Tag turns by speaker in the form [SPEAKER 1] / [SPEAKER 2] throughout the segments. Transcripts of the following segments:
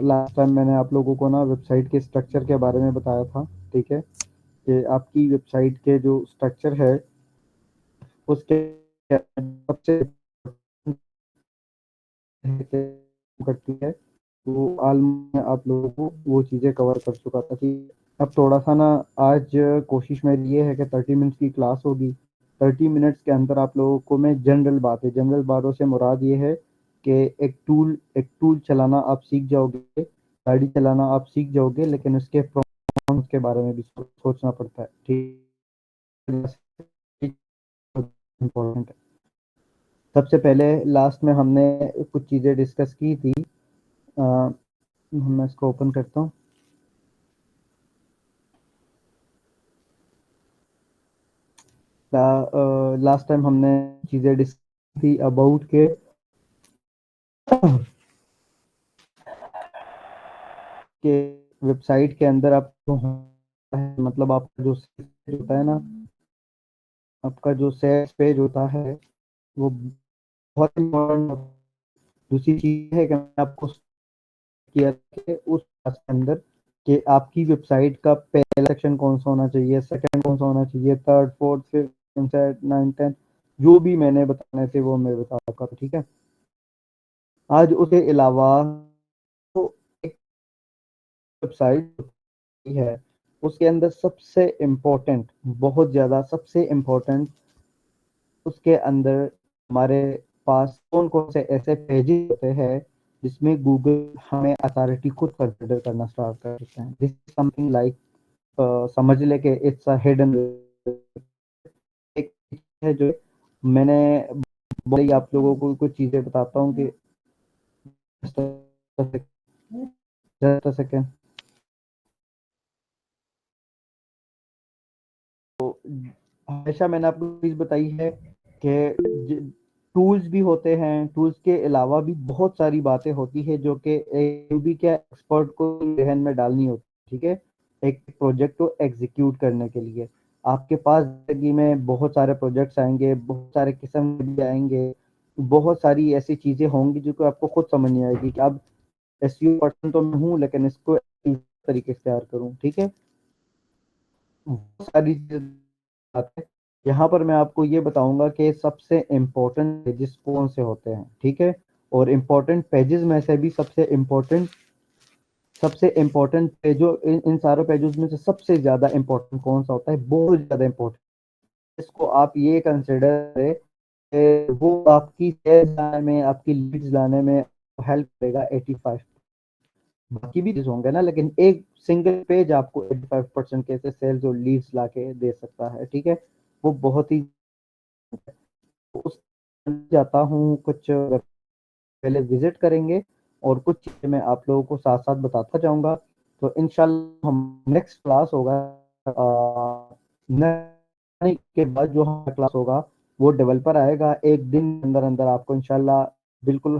[SPEAKER 1] Last time मैंने आप लोगों को ना वेबसाइट के स्ट्रक्चर के बारे में बताया था, ठीक है? कि आपकी वेबसाइट के जो स्ट्रक्चर है, उसके सबसे करती है, वो आल मैं आप लोगों को वो चीज़ें कवर कर चुका था कि अब थोड़ा-सा ना आज कोशिश मेरी ये है कि 30 मिनट्स की क्लास होगी। 30 मिनट्स के अंदर आप लोगों को मैं जनरल बातों से मुराद ये है कि एक टूल चलाना आप सीख जाओगे, गाड़ी चलाना आप सीख जाओगे, लेकिन उसके प्रॉब्लम्स के बारे में भी सोचना पड़ता है, ठीक इम्पोर्टेंट है। सबसे पहले लास्ट में हमने कुछ चीज़ें डिस्कस की थी। मैं इसको ओपन करता हूँ। लास्ट टाइम हमने चीज़ें डिस्कस थी अबाउट के के वेबसाइट के अंदर आपको मतलब आपका जो पेज होता है ना, आपका जो सेल्स पेज होता है, वो बहुत इम्पोर्टेंट। दूसरी चीज़ है कि मैंने आपको किया कि उस क्लास के अंदर कि आपकी वेबसाइट का पहला सेक्शन कौन-सा होना चाहिए, सेकंड कौन-सा होना चाहिए, third, fourth, fifth, seventh, ninth, 10th जो भी मैंने बताने थे वो मैं बता चुका था, ठीक है? आज उसके अलावा तो एक वेबसाइट है, उसके अंदर सबसे इम्पोर्टेंट, बहुत ज़्यादा सबसे इम्पोर्टेंट उसके अंदर हमारे पास कौन-कौन से ऐसे पेजेज़ होते हैं, जिसमें गूगल हमें अथॉरिटी खुद कंसीडर करना स्टार्ट कर देते हैं। दिस इज़ समथिंग लाइक समझ लें कि इट्स अ हिडन एक है जो मैंने बोली आप लोगों को कुछ चीज़ें बताता हूँ कि जस्ट अ सेकंड। हमेशा मैंने आपको चीज़ बताई है कि टूल्स भी होते हैं, टूल्स के अलावा भी बहुत सारी बातें होती है जो कि भी क्या एक्सपर्ट को ज़हन में डालनी होती है, ठीक है? एक प्रोजेक्ट को एग्जीक्यूट करने के लिए आपके पास ज़िंदगी में बहुत सारे प्रोजेक्ट्स आएंगे, बहुत सारे किस्म के भी आएंगे, बहुत सारी ऐसी चीज़ें होंगी जो कि आपको खुद समझ नहीं आएगी कि अब एसईओ पर्सन तो मैं हूँ, लेकिन इसको इस तरीके से तैयार करूँ, ठीक है? बहुत सारी चीज़ें है। यहाँ पर मैं आपको ये बताऊँगा कि सबसे इम्पोर्टेंट पेजेज़ कौन से होते हैं, ठीक है? और इम्पोर्टेंट पेजेज़ में से भी सबसे इम्पोर्टेंट पेजों इन सारे पेजेज़ में से सबसे ज़्यादा इम्पोर्टेंट कौन-सा होता है? बहुत ज़्यादा इम्पोर्टेंट। इसको आप ये कंसिडर करें कि वो आपकी सेल्स लाने में, आपकी लीड्स लाने में हेल्प करेगा 85। बाकी भी चीज़ होंगे ना, लेकिन एक सिंगल पेज आपको 85% कैसे सेल्स और लीड्स लाके दे सकता है, ठीक है? वो बहुत ही उस जाता हूँ, कुछ पहले विज़िट करेंगे और कुछ चीज़ें मैं आप लोगों को साथ-साथ बताता जाऊँगा। तो इंशाल्लाह हम नेक्स्ट क्लास होगा के बाद जो हमारा क्लास होगा, वो डेवलपर आएगा। 1 दिन के अंदर-अंदर आपको इंशाल्लाह बिल्कुल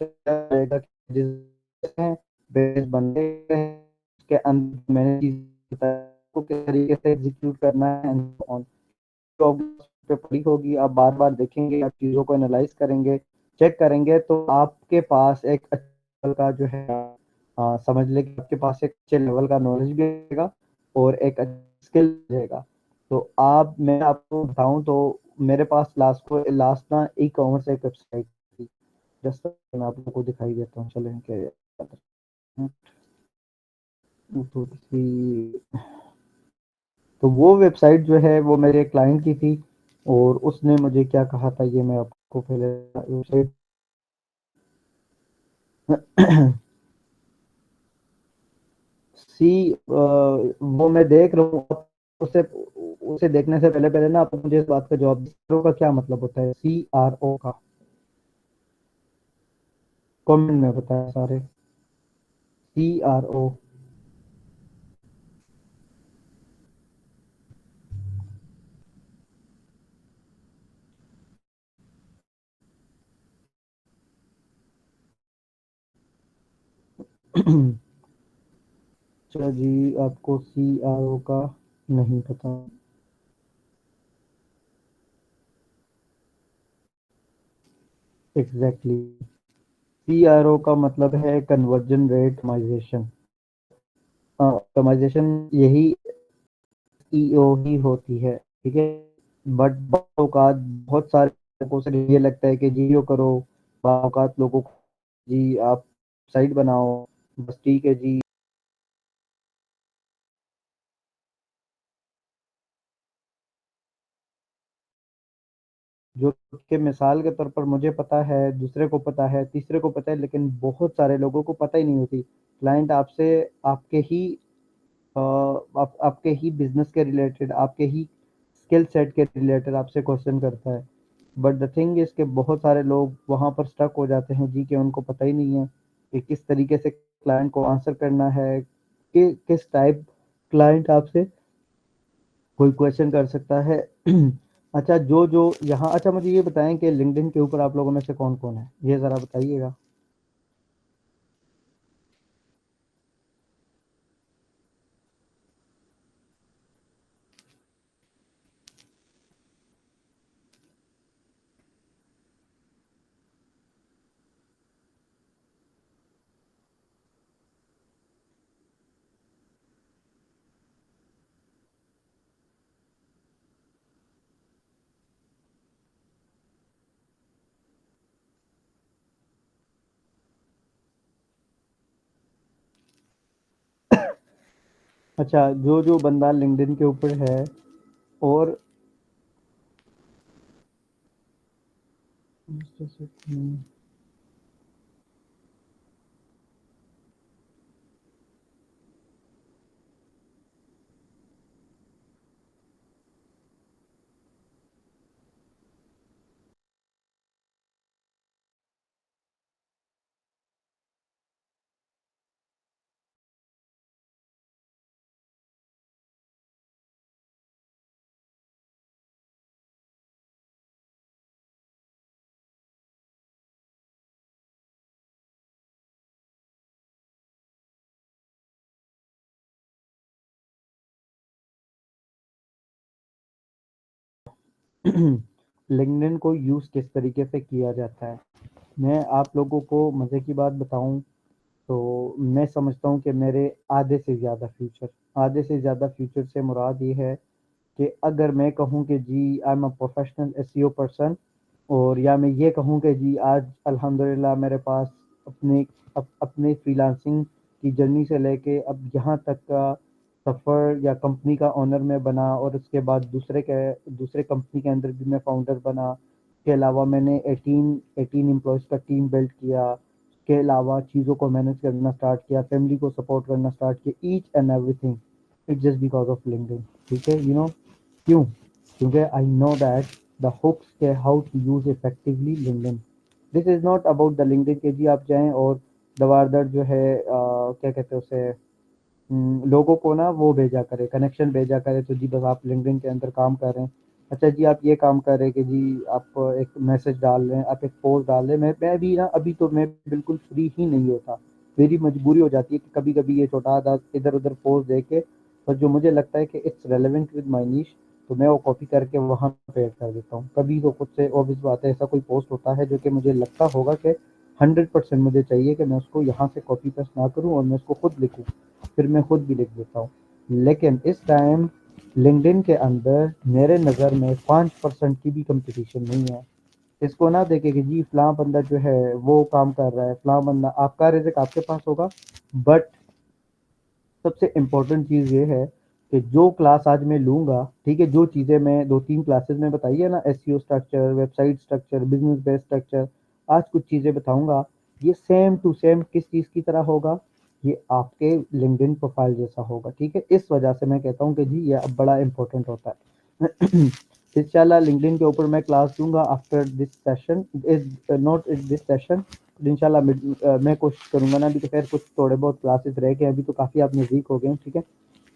[SPEAKER 1] जाएगा कि जिस बेस बन गए हैं, उसके अंदर मैंने चीज़ को किस तरीके से एग्ज़ीक्यूट करना है एंड सो ऑन। तो पे पड़ी होगी, आप बार-बार देखेंगे, आप चीज़ों को एनालाइज़ करेंगे, चेक करेंगे, तो आपके पास एक अच्छा लेवल का जो है समझ लें कि आपके पास एक अच्छे लेवल का नॉलेज भी रहेगा और एक स्किल रहेगा। तो आप मैं आपको बताऊँ तो मेरे पास लास्ट ना ई-कॉमर्स एक वेबसाइट थी। जस्ट मैं आप लोगों को दिखाई देता हूँ, चलें क्या 2, 2, 3 तो वो वेबसाइट जो है वो मेरे क्लाइंट की थी और उसने मुझे क्या कहा था ये मैं आपको पहले वेबसाइट वो मैं देख रहा हूँ। उसे उसे देखने से पहले ना आप मुझे इस बात का जवाब CRO का क्या मतलब होता है? CRO का कमेंट में बताया सारे। CRO अच्छा जी, आपको CRO का नहीं पता। एग्जैक्टली CRO का मतलब है कन्वर्जन रेट ऑप्टिमाइजेशन। ऑप्टिमाइजेशन यही EO ही होती है, ठीक है। बट औकात बहुत सारे लोगों से ये लगता है कि जी यो करो, औकात लोगों को जी आप साइट बनाओ, बस ठीक है जी। जो कि मिसाल के तौर पर मुझे पता है, दूसरे को पता है, तीसरे को पता है, लेकिन बहुत सारे लोगों को पता ही नहीं होती। क्लाइंट आपसे आपके ही आपके ही बिजनेस के रिलेटेड, आपके ही स्किल सेट के रिलेटेड आपसे क्वेश्चन करता है। बट द थिंग इज कि बहुत सारे लोग वहाँ पर स्टक हो जाते हैं जी, कि उनको पता ही नहीं है कि किस तरीके से क्लाइंट को आंसर करना है, कि किस टाइप क्लाइंट आपसे कोई क्वेश्चन कर सकता है। अच्छा, जो जो यहाँ, अच्छा मुझे ये बताएं कि लिंक्डइन के ऊपर आप लोगों में से कौन कौन है, ये ज़रा बताइएगा। अच्छा, जो जो बंदा लिंक्डइन के ऊपर है और लिंक्डइन को यूज़ किस तरीके से किया जाता है, मैं आप लोगों को मज़े की बात बताऊं तो मैं समझता हूं कि मेरे आधे से ज़्यादा फ्यूचर से मुराद ये है कि अगर मैं कहूं कि जी I am a professional SEO person, और या मैं ये कहूं कि जी आज अल्हम्दुलिल्लाह मेरे पास अपने अपने फ्रीलांसिंग की जर्नी से लेके अब यहाँ तक का सफ़र, या कंपनी का ओनर मैं बना, और उसके बाद दूसरे कंपनी के अंदर भी मैं फाउंडर बना। इसके अलावा मैंने 18 एम्प्लॉयज़ का टीम बिल्ड किया। इसके अलावा चीज़ों को मैनेज करना स्टार्ट किया, फैमिली को सपोर्ट करना स्टार्ट किया, each and everything it just because of LinkedIn. ठीक है, क्यों? क्योंकि I know that the hooks के how to use effectively LinkedIn. This is not about the LinkedIn के जी आप जाएं और दवारदर जो है क्या कहते हैं उसे, लोगों को ना वो भेजा करे, कनेक्शन भेजा करे, तो जी बस आप लिंक्डइन के अंदर काम कर रहे हैं। अच्छा जी, आप ये काम कर रहे हैं कि जी आप एक मैसेज डाल रहे हैं, आप एक पोस्ट डाल रहे हैं। मैं भी ना, अभी तो मैं बिल्कुल फ्री ही नहीं होता, मेरी मजबूरी हो जाती है कि कभी कभी ये छोटा आधा इधर उधर पोस्ट दे के, और जो मुझे लगता है कि इट्स रेलेवेंट विद माई नीश, तो मैं वो कॉपी करके वहाँ पे ऐड कर देता हूँ। कभी तो खुद से ऑब्वियस बात है, ऐसा कोई पोस्ट होता है जो कि मुझे लगता होगा कि 100% मुझे चाहिए कि मैं उसको यहाँ से कॉपी पेस्ट ना करूँ और मैं उसको खुद लिखूँ, फिर मैं खुद भी लिख देता हूँ। लेकिन इस टाइम लिंक्डइन के अंदर मेरे नज़र में 5% की भी कंपटीशन नहीं है। इसको ना देखे कि जी फलां बंदा जो है वो काम कर रहा है, फलां बंदा, आपका रिज़्क आपके पास होगा। बट सबसे इम्पोर्टेंट चीज़ ये है कि जो क्लास आज मैं लूँगा, ठीक है, जो चीज़ें मैं 2-3 क्लासेस में बताई है ना, SEO structure, website structure, business base structure, आज कुछ चीज़ें बताऊँगा, ये सेम टू सेम किस चीज़ की तरह होगा, ये आपके लिंक्डइन प्रोफाइल जैसा होगा। ठीक है, इस वजह से मैं कहता हूँ कि जी ये अब बड़ा इंपॉर्टेंट होता है। इंशाल्लाह लिंक्डइन के ऊपर मैं क्लास दूंगा after this session, is not in this session. इंशाल्लाह मैं कोशिश करूंगा ना, अभी तो खैर कुछ थोड़े बहुत क्लासेस रह गए, अभी तो काफ़ी आप नज़दीक हो गए हैं, ठीक है।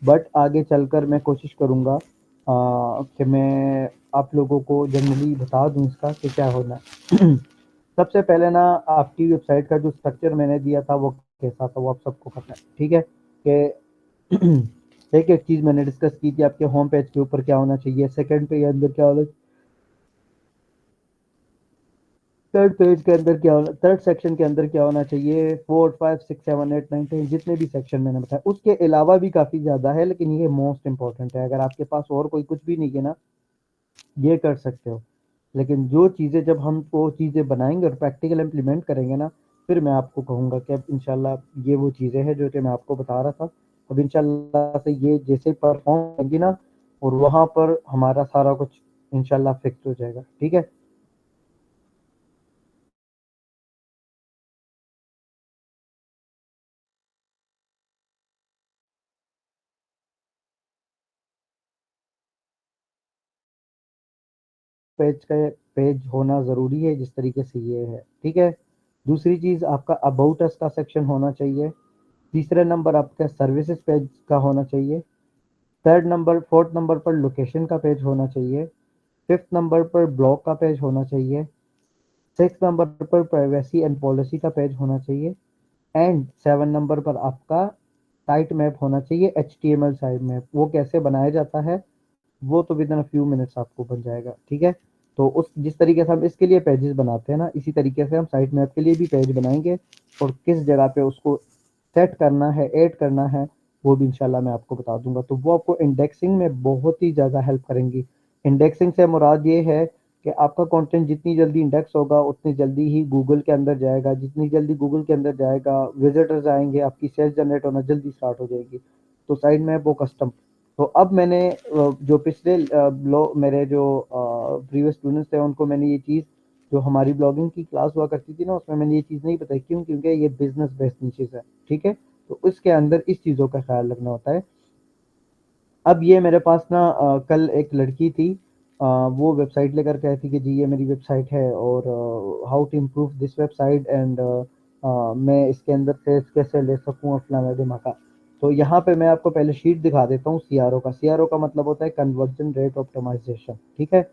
[SPEAKER 1] बट आगे चलकर मैं कोशिश करूंगा कि मैं आप लोगों को जनरली बता दूं इसका कि क्या होना है। सबसे पहले ना, आपकी वेबसाइट का जो स्ट्रक्चर मैंने दिया था वो कैसा था, वो आप सबको पता है, ठीक है, कि एक एक चीज़ मैंने डिस्कस की थी। आपके होम पेज के ऊपर क्या होना चाहिए, सेकंड पे के अंदर क्या होना, थर्ड सेक्शन के अंदर क्या होना चाहिए, 4 5 6 7 8 9 10 जितने भी सेक्शन मैंने बताया, उसके अलावा भी काफ़ी ज़्यादा है, लेकिन ये मोस्ट इंपॉर्टेंट है। अगर आपके पास और कोई कुछ भी नहीं है ना, ये कर सकते हो। लेकिन जो चीज़ें जब हम वो चीज़ें बनाएंगे और प्रैक्टिकल इम्प्लीमेंट करेंगे ना, फिर मैं आपको कहूँगा कि अब इंशाल्लाह ये वो चीज़ें हैं जो कि मैं आपको बता रहा था। अब इंशाल्लाह से ये जैसे परफॉर्म होंगी ना, और वहाँ पर हमारा सारा कुछ इंशाल्लाह फिक्स हो जाएगा। ठीक है। पेज का पेज होना ज़रूरी है, जिस तरीके से ये है। ठीक है। दूसरी चीज़, आपका अबाउट अस का सेक्शन होना चाहिए। तीसरे नंबर आपका सर्विसेज पेज का होना चाहिए। फोर्थ नंबर पर लोकेशन का पेज होना चाहिए। फिफ्थ नंबर पर ब्लॉग का पेज होना चाहिए। सिक्स नंबर पर प्राइवेसी एंड पॉलिसी का पेज होना चाहिए। एंड सेवन नंबर पर आपका साइट मैप होना चाहिए, HTML साइट मैप। वो कैसे बनाया जाता है, वो तो with in a few minutes आपको बन जाएगा। ठीक है। तो उस जिस तरीके से हम इसके लिए पेजेस बनाते हैं ना, इसी तरीके से हम साइट मैप के लिए भी पेज बनाएंगे, और किस जगह पे उसको सेट करना है, ऐड करना है, वो भी इंशाल्लाह मैं आपको बता दूंगा। तो वो आपको इंडेक्सिंग में बहुत ही ज़्यादा हेल्प करेंगी। इंडेक्सिंग से मुराद ये है कि आपका कंटेंट जितनी जल्दी इंडेक्स होगा, उतनी जल्दी ही गूगल के अंदर जाएगा। जितनी जल्दी गूगल के अंदर जाएगा, विजिटर्स आएंगे, आपकी सेल्स जनरेट होना जल्दी स्टार्ट हो जाएगी। तो साइट मैप वो कस्टम। तो अब मैंने जो पिछले मेरे जो प्रीवियस स्टूडेंट्स थे, उनको मैंने ये चीज़, जो हमारी ब्लॉगिंग की क्लास हुआ करती थी ना, उसमें मैंने ये चीज़ नहीं बताई। क्यों? क्योंकि ये बिजनेस बेस्ड नीचेस है। ठीक है। तो इसके अंदर इस चीज़ों का ख्याल रखना होता है। अब ये मेरे पास ना कल एक लड़की थी, वो वेबसाइट लेकर कहती कि जी ये मेरी वेबसाइट है, और how to improve this website, and मैं इसके अंदर सेल्स कैसे ले सकूँ और फलाना ढिमाका। तो यहाँ पे मैं आपको पहले शीट दिखा देता हूँ सीआरओ का। सीआरओ का मतलब होता है कन्वर्जन रेट ऑप्टिमाइजेशन। ठीक है।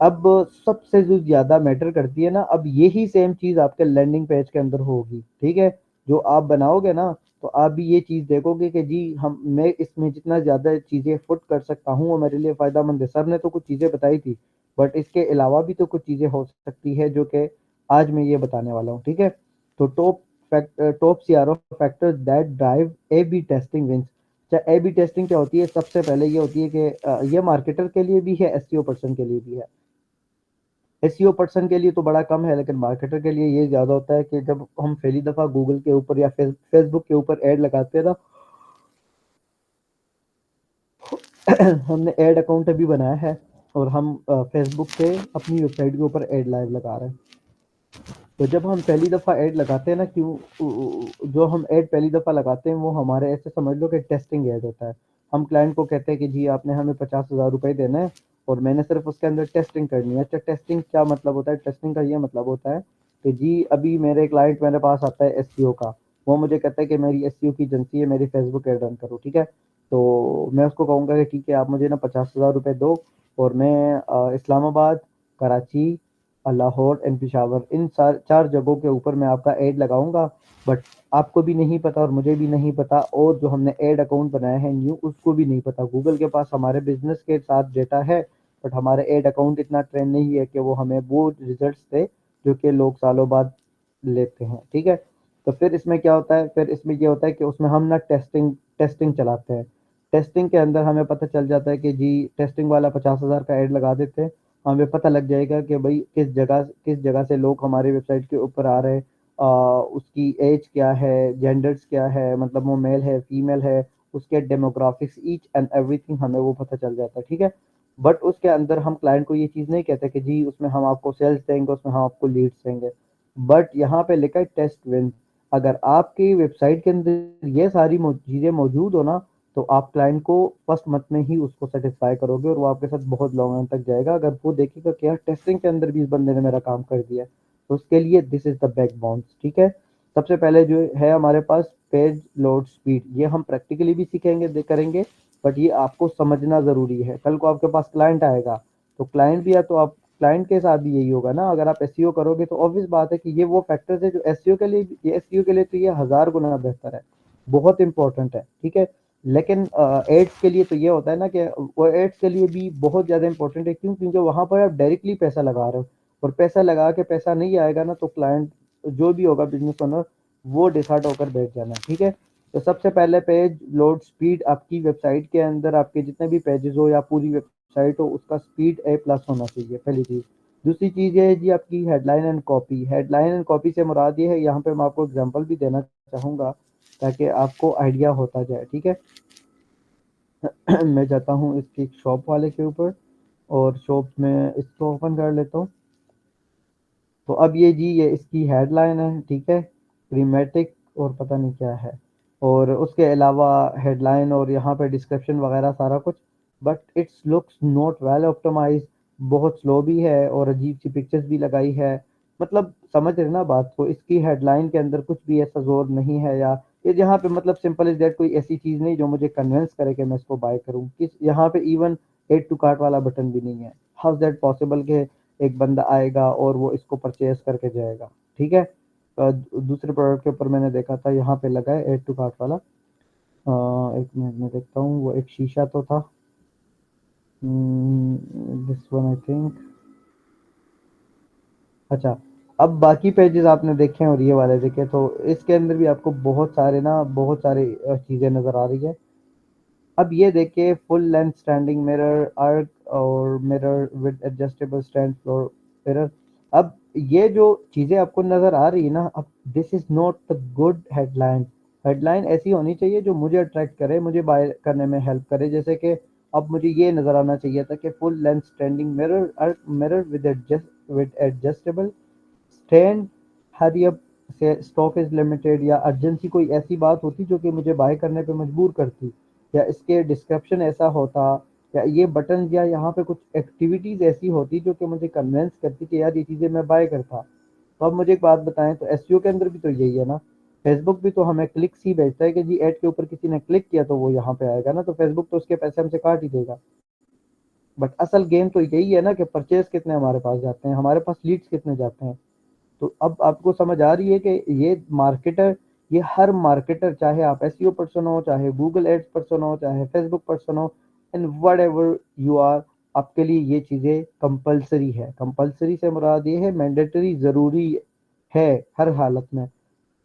[SPEAKER 1] अब सबसे जो ज़्यादा मैटर करती है ना, अब यही सेम चीज़ आपके लैंडिंग पेज के अंदर होगी। ठीक है। जो आप बनाओगे ना, तो आप भी ये चीज़ देखोगे कि जी मैं इसमें जितना ज़्यादा चीज़ें फुट कर सकता हूँ, वो मेरे लिए फ़ायदेमंद है। सर ने तो कुछ चीज़ें बताई थी, बट इसके अलावा भी तो कुछ चीज़ें हो सकती है जो कि आज मैं ये बताने वाला हूँ। ठीक है। तो top CRO factors that drive A B testing wins. अच्छा, ए बी टेस्टिंग क्या होती है? सबसे पहले ये होती है कि ये मार्केटर के लिए भी है, एसईओ पर्सन के लिए भी है। एसईओ पर्सन के लिए तो बड़ा कम है, लेकिन मार्केटर के लिए ये ज़्यादा होता है कि जब हम पहली दफ़ा गूगल के ऊपर या फेसबुक के ऊपर ऐड लगाते हैं ना, हमने ऐड अकाउंट अभी बनाया है, और हम फेसबुक पे अपनी वेबसाइट के ऊपर ऐड लाइव लगा रहे हैं। तो जब हम पहली दफ़ा ऐड लगाते हैं ना, जो हम ऐड पहली दफ़ा लगाते हैं, वो हमारे ऐसे समझ लो कि टेस्टिंग ऐड होता है। हम क्लाइंट को कहते हैं कि जी आपने हमें 50,000 रुपये देना है, और मैंने सिर्फ उसके अंदर टेस्टिंग करनी है। अच्छा, टेस्टिंग क्या मतलब होता है? टेस्टिंग का ये मतलब होता है कि जी अभी मेरे क्लाइंट मेरे पास आता है एसईओ का, वो मुझे कहता है कि मेरी एसईओ की एजेंसी है, मेरी फेसबुक ऐड रन करो। ठीक है। तो मैं उसको कहूँगा कि ठीक है, आप मुझे ना 50,000 रुपये दो, और मैं इस्लामाबाद, कराची, लाहौर एंड पिशावर, इन चार जगहों के ऊपर मैं आपका ऐड लगाऊंगा। बट आपको भी नहीं पता और मुझे भी नहीं पता, और जो हमने ऐड अकाउंट बनाया है न्यू, उसको भी नहीं पता। गूगल के पास हमारे बिजनेस के साथ डेटा है, बट हमारे ऐड अकाउंट इतना ट्रेंड नहीं है कि वो हमें वो रिजल्ट्स दे जो कि लोग सालों बाद लेते हैं। ठीक है। तो फिर इसमें क्या होता है? फिर इसमें ये होता है कि उसमें हम ना टेस्टिंग टेस्टिंग चलाते हैं। टेस्टिंग के अंदर हमें पता चल जाता है कि जी टेस्टिंग वाला 50,000 का ऐड लगा देते हैं। हमें पता लग जाएगा कि भाई किस जगह से लोग हमारी वेबसाइट के ऊपर आ रहे हैं, उसकी एज क्या है, जेंडर्स क्या है, मतलब वो मेल है, फीमेल है, उसके डेमोग्राफिक्स, ईच एंड एवरीथिंग हमें वो पता चल जाता है। ठीक है। बट उसके अंदर हम क्लाइंट को ये चीज़ नहीं कहते कि जी उसमें हम आपको सेल्स देंगे, उसमें हम आपको लीड्स देंगे। बट यहाँ पे लिखा है टेस्ट विन। अगर आपकी वेबसाइट के अंदर ये सारी चीज़ें मौजूद हो ना, तो आप क्लाइंट को फर्स्ट मंथ में ही उसको सेटिस्फाई करोगे, और वो आपके साथ बहुत लॉन्ग रन तक जाएगा। अगर वो देखेगा कि यार टेस्टिंग के अंदर भी इस बंदे ने मेरा काम कर दिया, तो उसके लिए दिस इज द बैकबोन। ठीक है। सबसे पहले जो है हमारे पास पेज लोड स्पीड, ये हम प्रैक्टिकली भी सीखेंगे करेंगे, बट ये आपको समझना ज़रूरी है। कल को आपके पास क्लाइंट आएगा, तो क्लाइंट भी है, तो आप क्लाइंट के साथ भी यही होगा ना। अगर आप एसईओ करोगे, तो ऑब्वियस बात है कि ये वो फैक्टर्स है जो एसईओ के लिए, ये एसईओ के लिए तो ये 1000 गुना बेहतर है, बहुत इंपॉर्टेंट है। ठीक है। लेकिन एड्स के लिए तो ये होता है ना कि वो एड्स के लिए भी बहुत ज़्यादा इंपॉर्टेंट है। क्यों? क्योंकि वहाँ पर आप डायरेक्टली पैसा लगा रहे हो, और पैसा लगा के पैसा नहीं आएगा ना तो क्लाइंट जो भी होगा बिजनेस ओनर वो डिसहार्ट होकर बैठ जाना, ठीक है। तो सबसे पहले पेज लोड स्पीड आपकी वेबसाइट के अंदर आपके जितने भी पेजेस हो या पूरी वेबसाइट हो उसका स्पीड A+ होना चाहिए, पहली चीज़। दूसरी चीज़ है जी आपकी headline and copy. Headline and copy से मुराद ये है, यहाँ पे मैं आपको एग्जांपल भी देना चाहूँगा ताकि आपको आइडिया होता जाए, ठीक है। मैं जाता हूँ इसकी शॉप वाले के ऊपर और शॉप में इसको ओपन कर लेता हूँ। तो अब ये जी ये इसकी हेडलाइन है, ठीक है, प्रीमेटिक और पता नहीं क्या है, और उसके अलावा हेडलाइन और यहाँ पे डिस्क्रिप्शन वगैरह सारा कुछ, but it's looks not well optimize, बहुत स्लो भी है और अजीब सी पिक्चर्स भी लगाई है। मतलब समझ रहे ना बात को, इसकी हेडलाइन के अंदर कुछ भी ऐसा जोर नहीं है, या ये यहाँ पे मतलब सिंपल इज दैट कोई ऐसी चीज़ नहीं जो मुझे कन्विंस करे कि मैं इसको बाय करूँ। किस यहाँ पे इवन एड टू कार्ट वाला बटन भी नहीं है। हाउ इज दैट पॉसिबल कि एक बंदा आएगा और वो इसको परचेज करके जाएगा, ठीक है। दूसरे प्रोडक्ट के ऊपर मैंने देखा था यहाँ पे लगा है एड टू कार्ट वाला। एक मिनट में देखता हूँ, वो एक शीशा तो था, दिस वन आई थिंक। अच्छा, अब बाकी पेजेस आपने देखे और ये वाले देखे तो इसके अंदर भी आपको बहुत सारे चीज़ें नज़र आ रही है। अब ये देखिए full length standing mirror arch और mirror with adjustable stand floor mirror. अब ये जो चीज़ें आपको नज़र आ रही है ना, अब this is not the good headline. Headline ऐसी होनी चाहिए जो मुझे अट्रैक्ट करे, मुझे बाय करने में हेल्प करे। जैसे कि अब मुझे ये नज़र आना चाहिए था कि full length standing mirror arc mirror with adjustable stand, hurry up से स्टॉक इज लिमिटेड, या अर्जेंसी कोई ऐसी बात होती जो कि मुझे बाय करने पे मजबूर करती, या इसके डिस्क्रिप्शन ऐसा होता, या ये बटन या यहाँ पे कुछ एक्टिविटीज ऐसी होती जो कि मुझे कन्विंस करती कि यार ये चीज़ें मैं बाय करता। तो अब मुझे एक बात बताएं, तो एसईओ के अंदर भी तो यही है ना। फेसबुक भी तो हमें क्लिक्स ही भेजता है कि जी ऐड के ऊपर किसी ने क्लिक किया तो वो यहाँ पे आएगा ना, तो फेसबुक तो उसके पैसे हमसे काट ही देगा। बट असल गेम तो यही है ना कि परचेज कितने हमारे पास जाते हैं, हमारे पास लीड्स कितने जाते हैं। तो अब आपको समझ आ रही है कि ये मार्केटर, ये हर मार्केटर, चाहे आप एसईओ पर्सन हो, चाहे गूगल एड्स पर्सन हो, चाहे फेसबुक पर्सन हो, and whatever you are, आपके लिए ये चीज़ें कंपलसरी है। कंपलसरी से मुराद ये है मैंडेटरी, ज़रूरी है हर हालत में।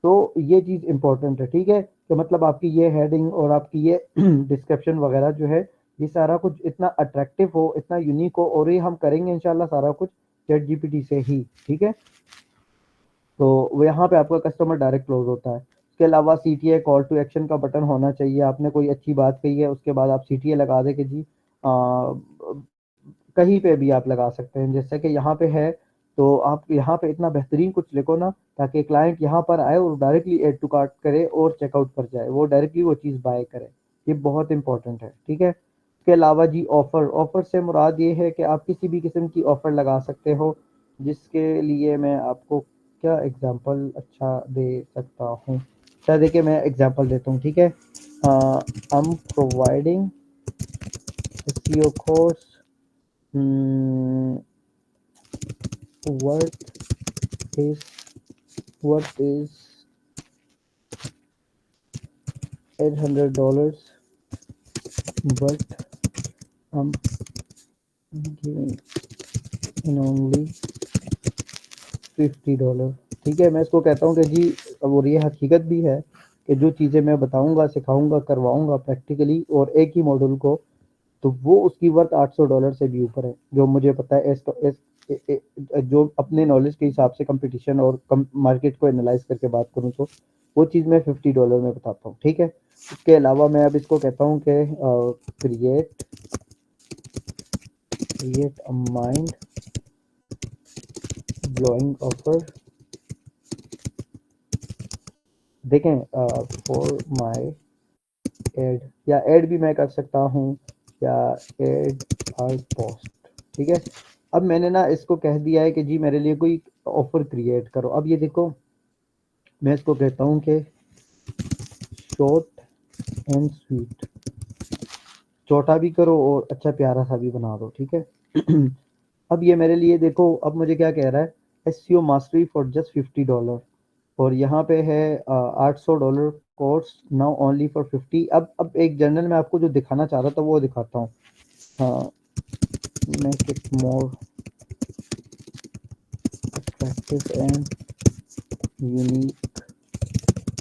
[SPEAKER 1] तो ये चीज़ इंपॉर्टेंट है, ठीक है, कि मतलब आपकी ये हेडिंग और आपकी ये डिस्क्रिप्शन वगैरह जो है, ये सारा कुछ इतना अट्रैक्टिव हो, इतना यूनिक हो, और ये हम करेंगे इंशाल्लाह सारा कुछ चैट जीपीटी से ही, ठीक है। तो वो यहाँ पे आपका कस्टमर डायरेक्ट क्लोज होता है। उसके अलावा सीटीए कॉल टू एक्शन का बटन होना चाहिए। आपने कोई अच्छी बात कही है उसके बाद आप सीटीए लगा दे कि जी कहीं पे भी आप लगा सकते हैं। जैसे कि यहाँ पे है तो आप यहाँ पे इतना बेहतरीन कुछ लिखो ना ताकि क्लाइंट यहाँ पर आए और डायरेक्टली ऐड टू कार्ट करे और चेकआउट पर जाए, वो डायरेक्टली वो चीज़ बाय करे। ये बहुत इंपॉर्टेंट है, ठीक है। इसके अलावा जी ऑफर, ऑफर से मुराद ये है कि आप किसी भी किस्म की ऑफर लगा सकते हो, जिसके लिए मैं आपको क्या एग्जांपल अच्छा दे सकता हूँ। अच्छा देखिए मैं एग्जांपल देता हूँ, ठीक है। I am providing SEO course what is $800 but I'm giving in only $50। ठीक है, मैं इसको कहता हूँ कि जी, और ये हकीकत भी है कि जो चीज़ें मैं बताऊंगा, सिखाऊंगा, करवाऊंगा प्रैक्टिकली और एक ही मॉडल को, तो वो उसकी वर्थ $800 से भी ऊपर है, जो मुझे पता है। जो अपने नॉलेज के हिसाब से कंपटीशन और मार्केट को एनालाइज करके बात करूँ तो वो चीज़ मैं $50 में बताता हूँ, ठीक है। इसके अलावा मैं अब इसको कहता हूँ कि create a mind blowing offer. देखें फॉर माय एड, या एड भी मैं कर सकता हूँ, या एड आर पोस्ट, ठीक है। अब मैंने ना इसको कह दिया है कि जी मेरे लिए कोई ऑफर क्रिएट करो। अब ये देखो मैं इसको कहता हूँ कि शॉर्ट एंड स्वीट, छोटा भी करो और अच्छा प्यारा सा भी बना दो, ठीक है। अब ये मेरे लिए देखो, अब मुझे क्या कह रहा है, एसईओ मास्टरी फॉर जस्ट $50, और यहाँ पे है $800 कोर्स नाउ ओनली फॉर 50। अब एक जनरल मैं आपको जो दिखाना चाह रहा था वो दिखाता हूँ। Make it more practice and unique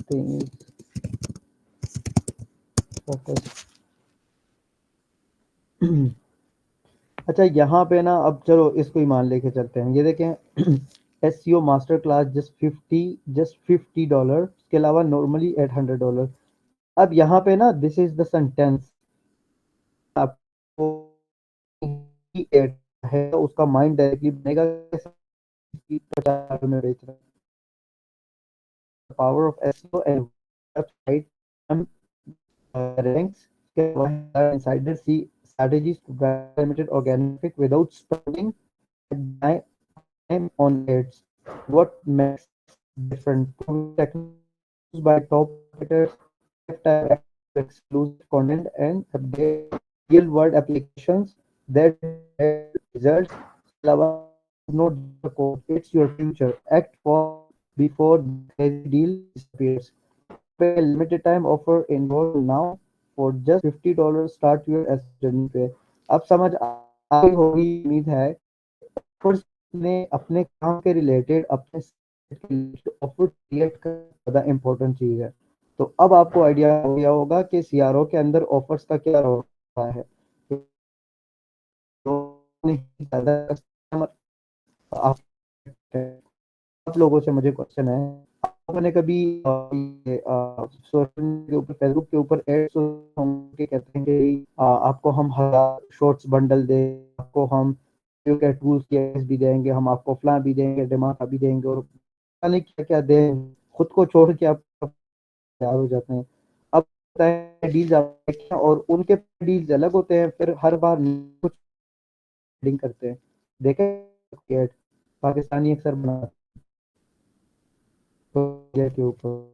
[SPEAKER 1] things focus. अच्छा यहाँ पे ना अब चलो इसको ही मान लेके चलते हैं। ये देखें SEO मास्टर क्लास जस्ट $50 इसके अलावा नॉर्मली $800। अब यहाँ पे ना दिस इज द सेंटेंस आपको ऐड है तो उसका माइंड डायरेक्टली बनेगा कि 50 में बेच रहा है। Power of SEO and website ranks insider see strategies to drive limited organic without spending time on ads. What makes different technologies by top marketers, exclusive content and update real world applications that results. Not the code, it's your future. Act for before the deal disappears. Pay a limited time offer enroll now for just $50 start your journey पे। अब समझ आ गई होगी उम्मीद है। Offers ने अपने काम के रिलेटेड अपने ऑफर क्रिएट कर ज़्यादा इम्पोर्टेंट चीज़ है। तो अब आपको आइडिया हो गया होगा कि CRO के अंदर ऑफर्स का क्या रोल होता है। तो ज़्यादा कस्टमर आप आप लोगों से मुझे क्वेश्चन है, आपने कभी सोशल के ऊपर फेसबुक के ऊपर एड्स के कहते हैं कि आपको हम 1000 शॉर्ट्स बंडल दे, आपको हम के टूल्स के भी देंगे, हम आपको फला भी देंगे, दिमाग भी देंगे और पता नहीं क्या क्या दें, खुद को छोड़ के आप तैयार हो जाते हैं। अब डील्स आप देखें और उनके डील्स अलग होते हैं, फिर हर बार कुछ करते हैं। देखें पाकिस्तानी अक्सर बनाते के ऊपर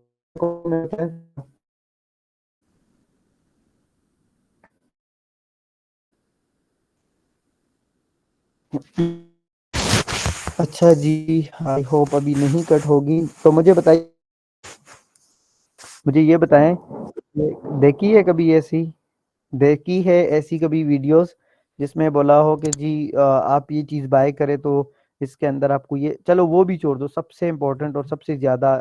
[SPEAKER 1] अच्छा जी, आई होप अभी नहीं कट होगी। तो मुझे बताइए, मुझे ये बताएं, देखी है कभी ऐसी, देखी है ऐसी कभी वीडियोस जिसमें बोला हो कि जी आप ये चीज़ बाय करें तो इसके अंदर आपको ये, चलो वो भी छोड़ दो, सबसे इम्पोर्टेंट और सबसे ज़्यादा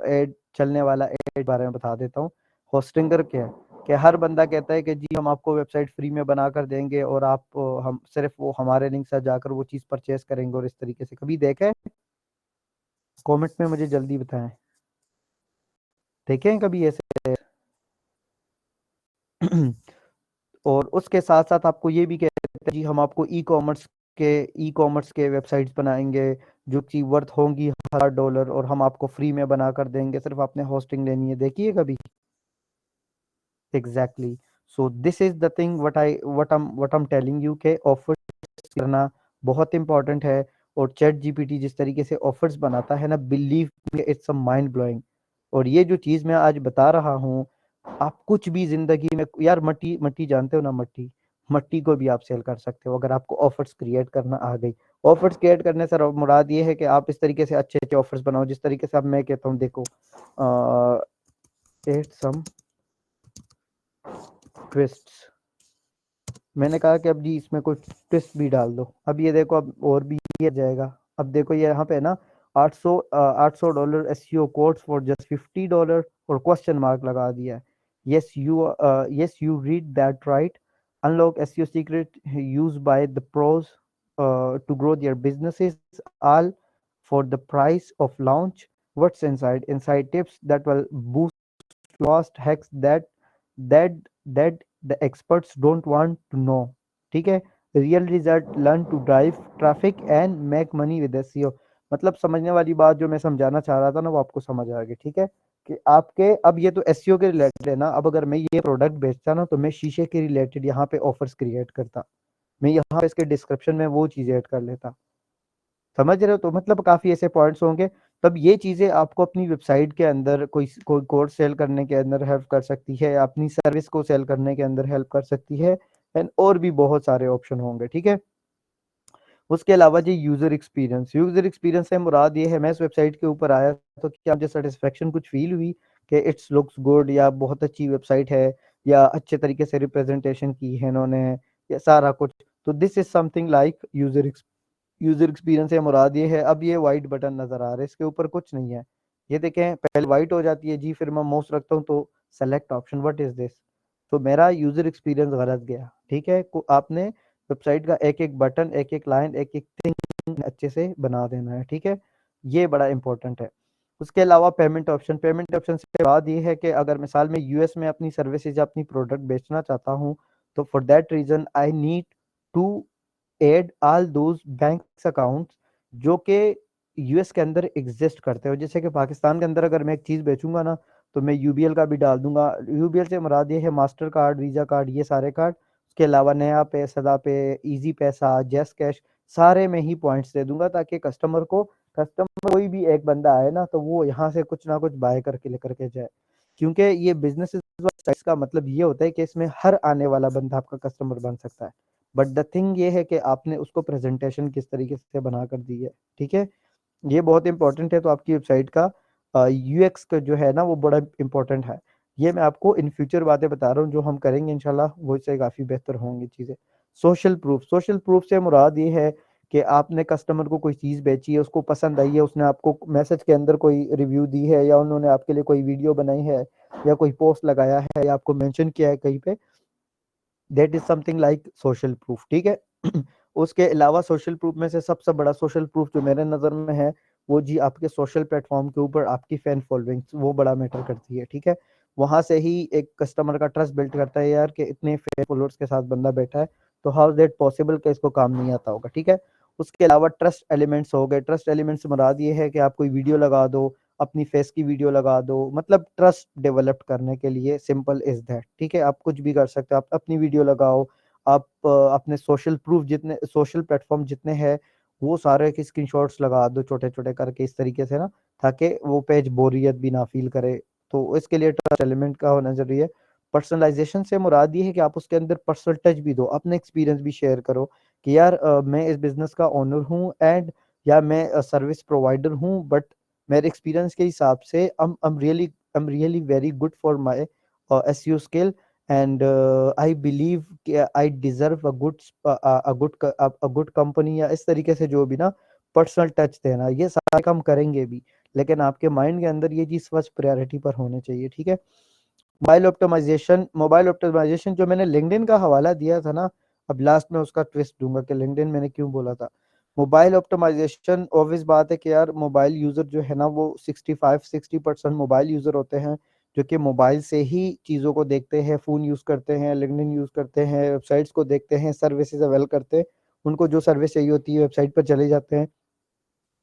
[SPEAKER 1] एड चलने वाला एड बारे में बता देता हूँ। होस्टिंगर क्या है कि हर बंदा कहता है कि जी हम आपको वेबसाइट फ्री में बना कर देंगे और आप हम सिर्फ वो हमारे लिंक से जाकर वो चीज़ परचेस करेंगे और इस तरीके से। कभी देखा है? कमेंट में मुझे जल्दी बताएं, देखे हैं कभी ऐसे? और उसके साथ साथ आपको ये भी कहते हैं जी हम आपको ई कॉमर्स के वेबसाइट्स बनाएंगे जो कि वर्थ होंगी $1000 और हम आपको फ्री में बना कर देंगे, सिर्फ आपने होस्टिंग लेनी है। देखिए कभी? Exactly. So this is the thing what I am telling you के ऑफर करना बहुत इंपॉर्टेंट है। और चैट जीपीटी जिस तरीके से ऑफर्स बनाता है ना, believe it's a mind blowing. और ये जो चीज़ मैं आज बता रहा हूँ, आप कुछ भी जिंदगी में यार, मट्टी मट्टी जानते हो ना, मट्टी मट्टी को भी आप सेल कर सकते हो अगर आपको ऑफर्स क्रिएट करना आ गई। ऑफर्स क्रिएट करने से मुराद ये है कि आप इस तरीके से अच्छे अच्छे ऑफर्स बनाओ जिस तरीके से अब मैं कहता हूँ, देखो एट सम ट्विस्ट्स, मैंने कहा कि अब जी इसमें कुछ ट्विस्ट भी डाल दो। अब ये देखो, अब और भी ये जाएगा। अब देखो ये यहाँ पे ना $800 SEO कोड्स फॉर जस्ट $50 और क्वेश्चन मार्क लगा दिया है। Yes you read that right. Unlock SEO secret use by the pros to grow their businesses all for the price of launch. What's inside tips that will boost lost hacks that that the experts don't want to know। ठीक है? Real result learn to drive traffic and make money with SEO। मतलब समझने वाली बात जो मैं समझाना चाह रहा था ना, वो आपको समझ आ गई। ठीक है कि आपके अब ये तो SEO के रिलेटेड है ना। अब अगर मैं ये प्रोडक्ट बेचता ना तो मैं शीशे के रिलेटेड यहाँ पे ऑफर्स क्रिएट करता, मैं यहाँ पे इसके डिस्क्रिप्शन में वो चीज़ ऐड कर लेता। समझ रहे हो? तो मतलब काफ़ी ऐसे पॉइंट्स होंगे। तब ये चीज़ें आपको अपनी वेबसाइट के अंदर कोई कोर्स सेल करने के अंदर हेल्प कर सकती है, अपनी सर्विस को सेल करने के अंदर हेल्प कर सकती है, एंड और भी बहुत सारे ऑप्शन होंगे। ठीक है? उसके अलावा जी यूज़र एक्सपीरियंस से मुराद ये है, मैं इस वेबसाइट के ऊपर आया तो क्या मुझे सेटिस्फेक्शन कुछ फील हुई कि इट्स लुक्स गुड, या बहुत अच्छी वेबसाइट है, या अच्छे तरीके से रिप्रेजेंटेशन की है इन्होंने, या सारा कुछ। तो this is something like user experience से मुराद ये है, अब ये वाइट बटन नजर आ रहा है, इसके ऊपर कुछ नहीं है। ये देखें पहले वाइट हो जाती है जी, फिर मैं माउस रखता हूँ तो select option, what is this. तो मेरा यूजर एक्सपीरियंस गलत गया, ठीक है। आपने वेबसाइट का एक एक बटन, एक एक लाइन, एक एक थिंग अच्छे से बना देना है, ठीक है। ये बड़ा इंपॉर्टेंट है। उसके अलावा पेमेंट ऑप्शन से बाद ये है कि अगर मिसाल में यूएस में अपनी सर्विसेज या अपनी प्रोडक्ट बेचना चाहता हूँ, तो for that reason I need to add all those bank accounts जो कि यूएस के अंदर एग्जिस्ट करते हो। जैसे कि पाकिस्तान के अंदर अगर मैं एक चीज़ बेचूंगा ना, तो मैं यूबीएल का भी डाल दूंगा। यूबीएल से मुराद ये है मास्टर कार्ड, वीजा कार्ड, ये सारे कार्ड। उसके अलावा नया पे, सदा पे, इजी पैसा, जैस कैश, सारे में ही पॉइंट्स दे दूंगा, ताकि कस्टमर कोई भी एक बंदा आए ना, तो वो यहाँ से कुछ ना कुछ बाय करके लेकर के जाए। क्योंकि ये बिजनेस का मतलब ये होता है कि इसमें हर आने वाला बंदा आपका कस्टमर बन सकता है। बट द थिंग ये है कि आपने उसको प्रेजेंटेशन किस तरीके से बना कर दी है, ठीक है। ये बहुत इंपॉर्टेंट है। तो आपकी वेबसाइट का यूएक्स का जो है ना, वो बड़ा इंपॉर्टेंट है। ये मैं आपको इन फ्यूचर बातें बता रहा हूँ, जो हम करेंगे इंशाल्लाह वो इससे काफ़ी बेहतर होंगी चीज़ें। सोशल प्रूफ से मुराद ये है कि आपने कस्टमर को कोई चीज़ बेची है, उसको पसंद आई है, उसने आपको मैसेज के अंदर कोई रिव्यू दी है, या उन्होंने आपके लिए कोई वीडियो बनाई है, या कोई पोस्ट लगाया है, या आपको मेंशन किया है कहीं पे, that is something like social proof, ठीक है। उसके अलावा सोशल प्रूफ में से सबसे बड़ा सोशल प्रूफ जो मेरे नज़र में है, वो जी आपके सोशल प्लेटफॉर्म के ऊपर आपकी फैन फॉलोइंग, वो बड़ा मैटर करती है, ठीक है। वहां से ही एक कस्टमर का ट्रस्ट बिल्ड करता है यार, कि इतने फैन फॉलोअर्स के साथ बंदा बैठा है, तो हाउ इज दैट पॉसिबल कि इसको काम नहीं आता होगा, ठीक है। उसके अलावा ट्रस्ट एलिमेंट्स हो गए। ट्रस्ट एलिमेंट्स से मुराद ये है कि आप कोई वीडियो लगा दो, अपनी फेस की वीडियो लगा दो, मतलब ट्रस्ट डेवलप करने के लिए, सिंपल इज दैट, ठीक है। आप कुछ भी कर सकते हो, आप अपनी वीडियो लगाओ, आप अपने सोशल प्रूफ जितने, सोशल प्लेटफॉर्म जितने हैं, वो सारे के स्क्रीनशॉट्स लगा दो छोटे छोटे करके, इस तरीके से ना, ताकि वो पेज बोरियत भी ना फील करे। तो इसके लिए ट्रस्ट एलिमेंट का होना जरूरी है। पर्सनलाइजेशन से मुराद ये है कि आप उसके अंदर पर्सनल टच भी दो, अपने एक्सपीरियंस भी शेयर करो, कि यार मैं इस बिजनेस का ओनर हूँ, एंड या मैं सर्विस प्रोवाइडर हूँ, बट मेरे एक्सपीरियंस के हिसाब से I'm really very good for my SEO skill, and I believe कि I deserve a good company, या इस तरीके से जो भी ना पर्सनल टच देना, ये सारे काम करेंगे भी, लेकिन आपके माइंड के अंदर ये चीज फर्स्ट प्रायोरिटी पर होने चाहिए, ठीक है। मोबाइल ऑप्टिमाइजेशन जो मैंने लिंक्डइन का हवाला दिया था ना, अब लास्ट में उसका ट्विस्ट दूंगा कि लिंक्डइन मैंने क्यों बोला था। मोबाइल ऑप्टिमाइजेशन, ऑब्वियस बात है कि यार मोबाइल यूजर जो है ना, वो 65-60% मोबाइल यूजर होते हैं, जो कि मोबाइल से ही चीज़ों को देखते हैं, फ़ोन यूज़ करते हैं, लिंक्डइन यूज़ करते हैं, वेबसाइट्स को देखते हैं, सर्विसेज अवेल करते हैं। उनको जो सर्विस चाहिए होती है वेबसाइट पर चले जाते हैं,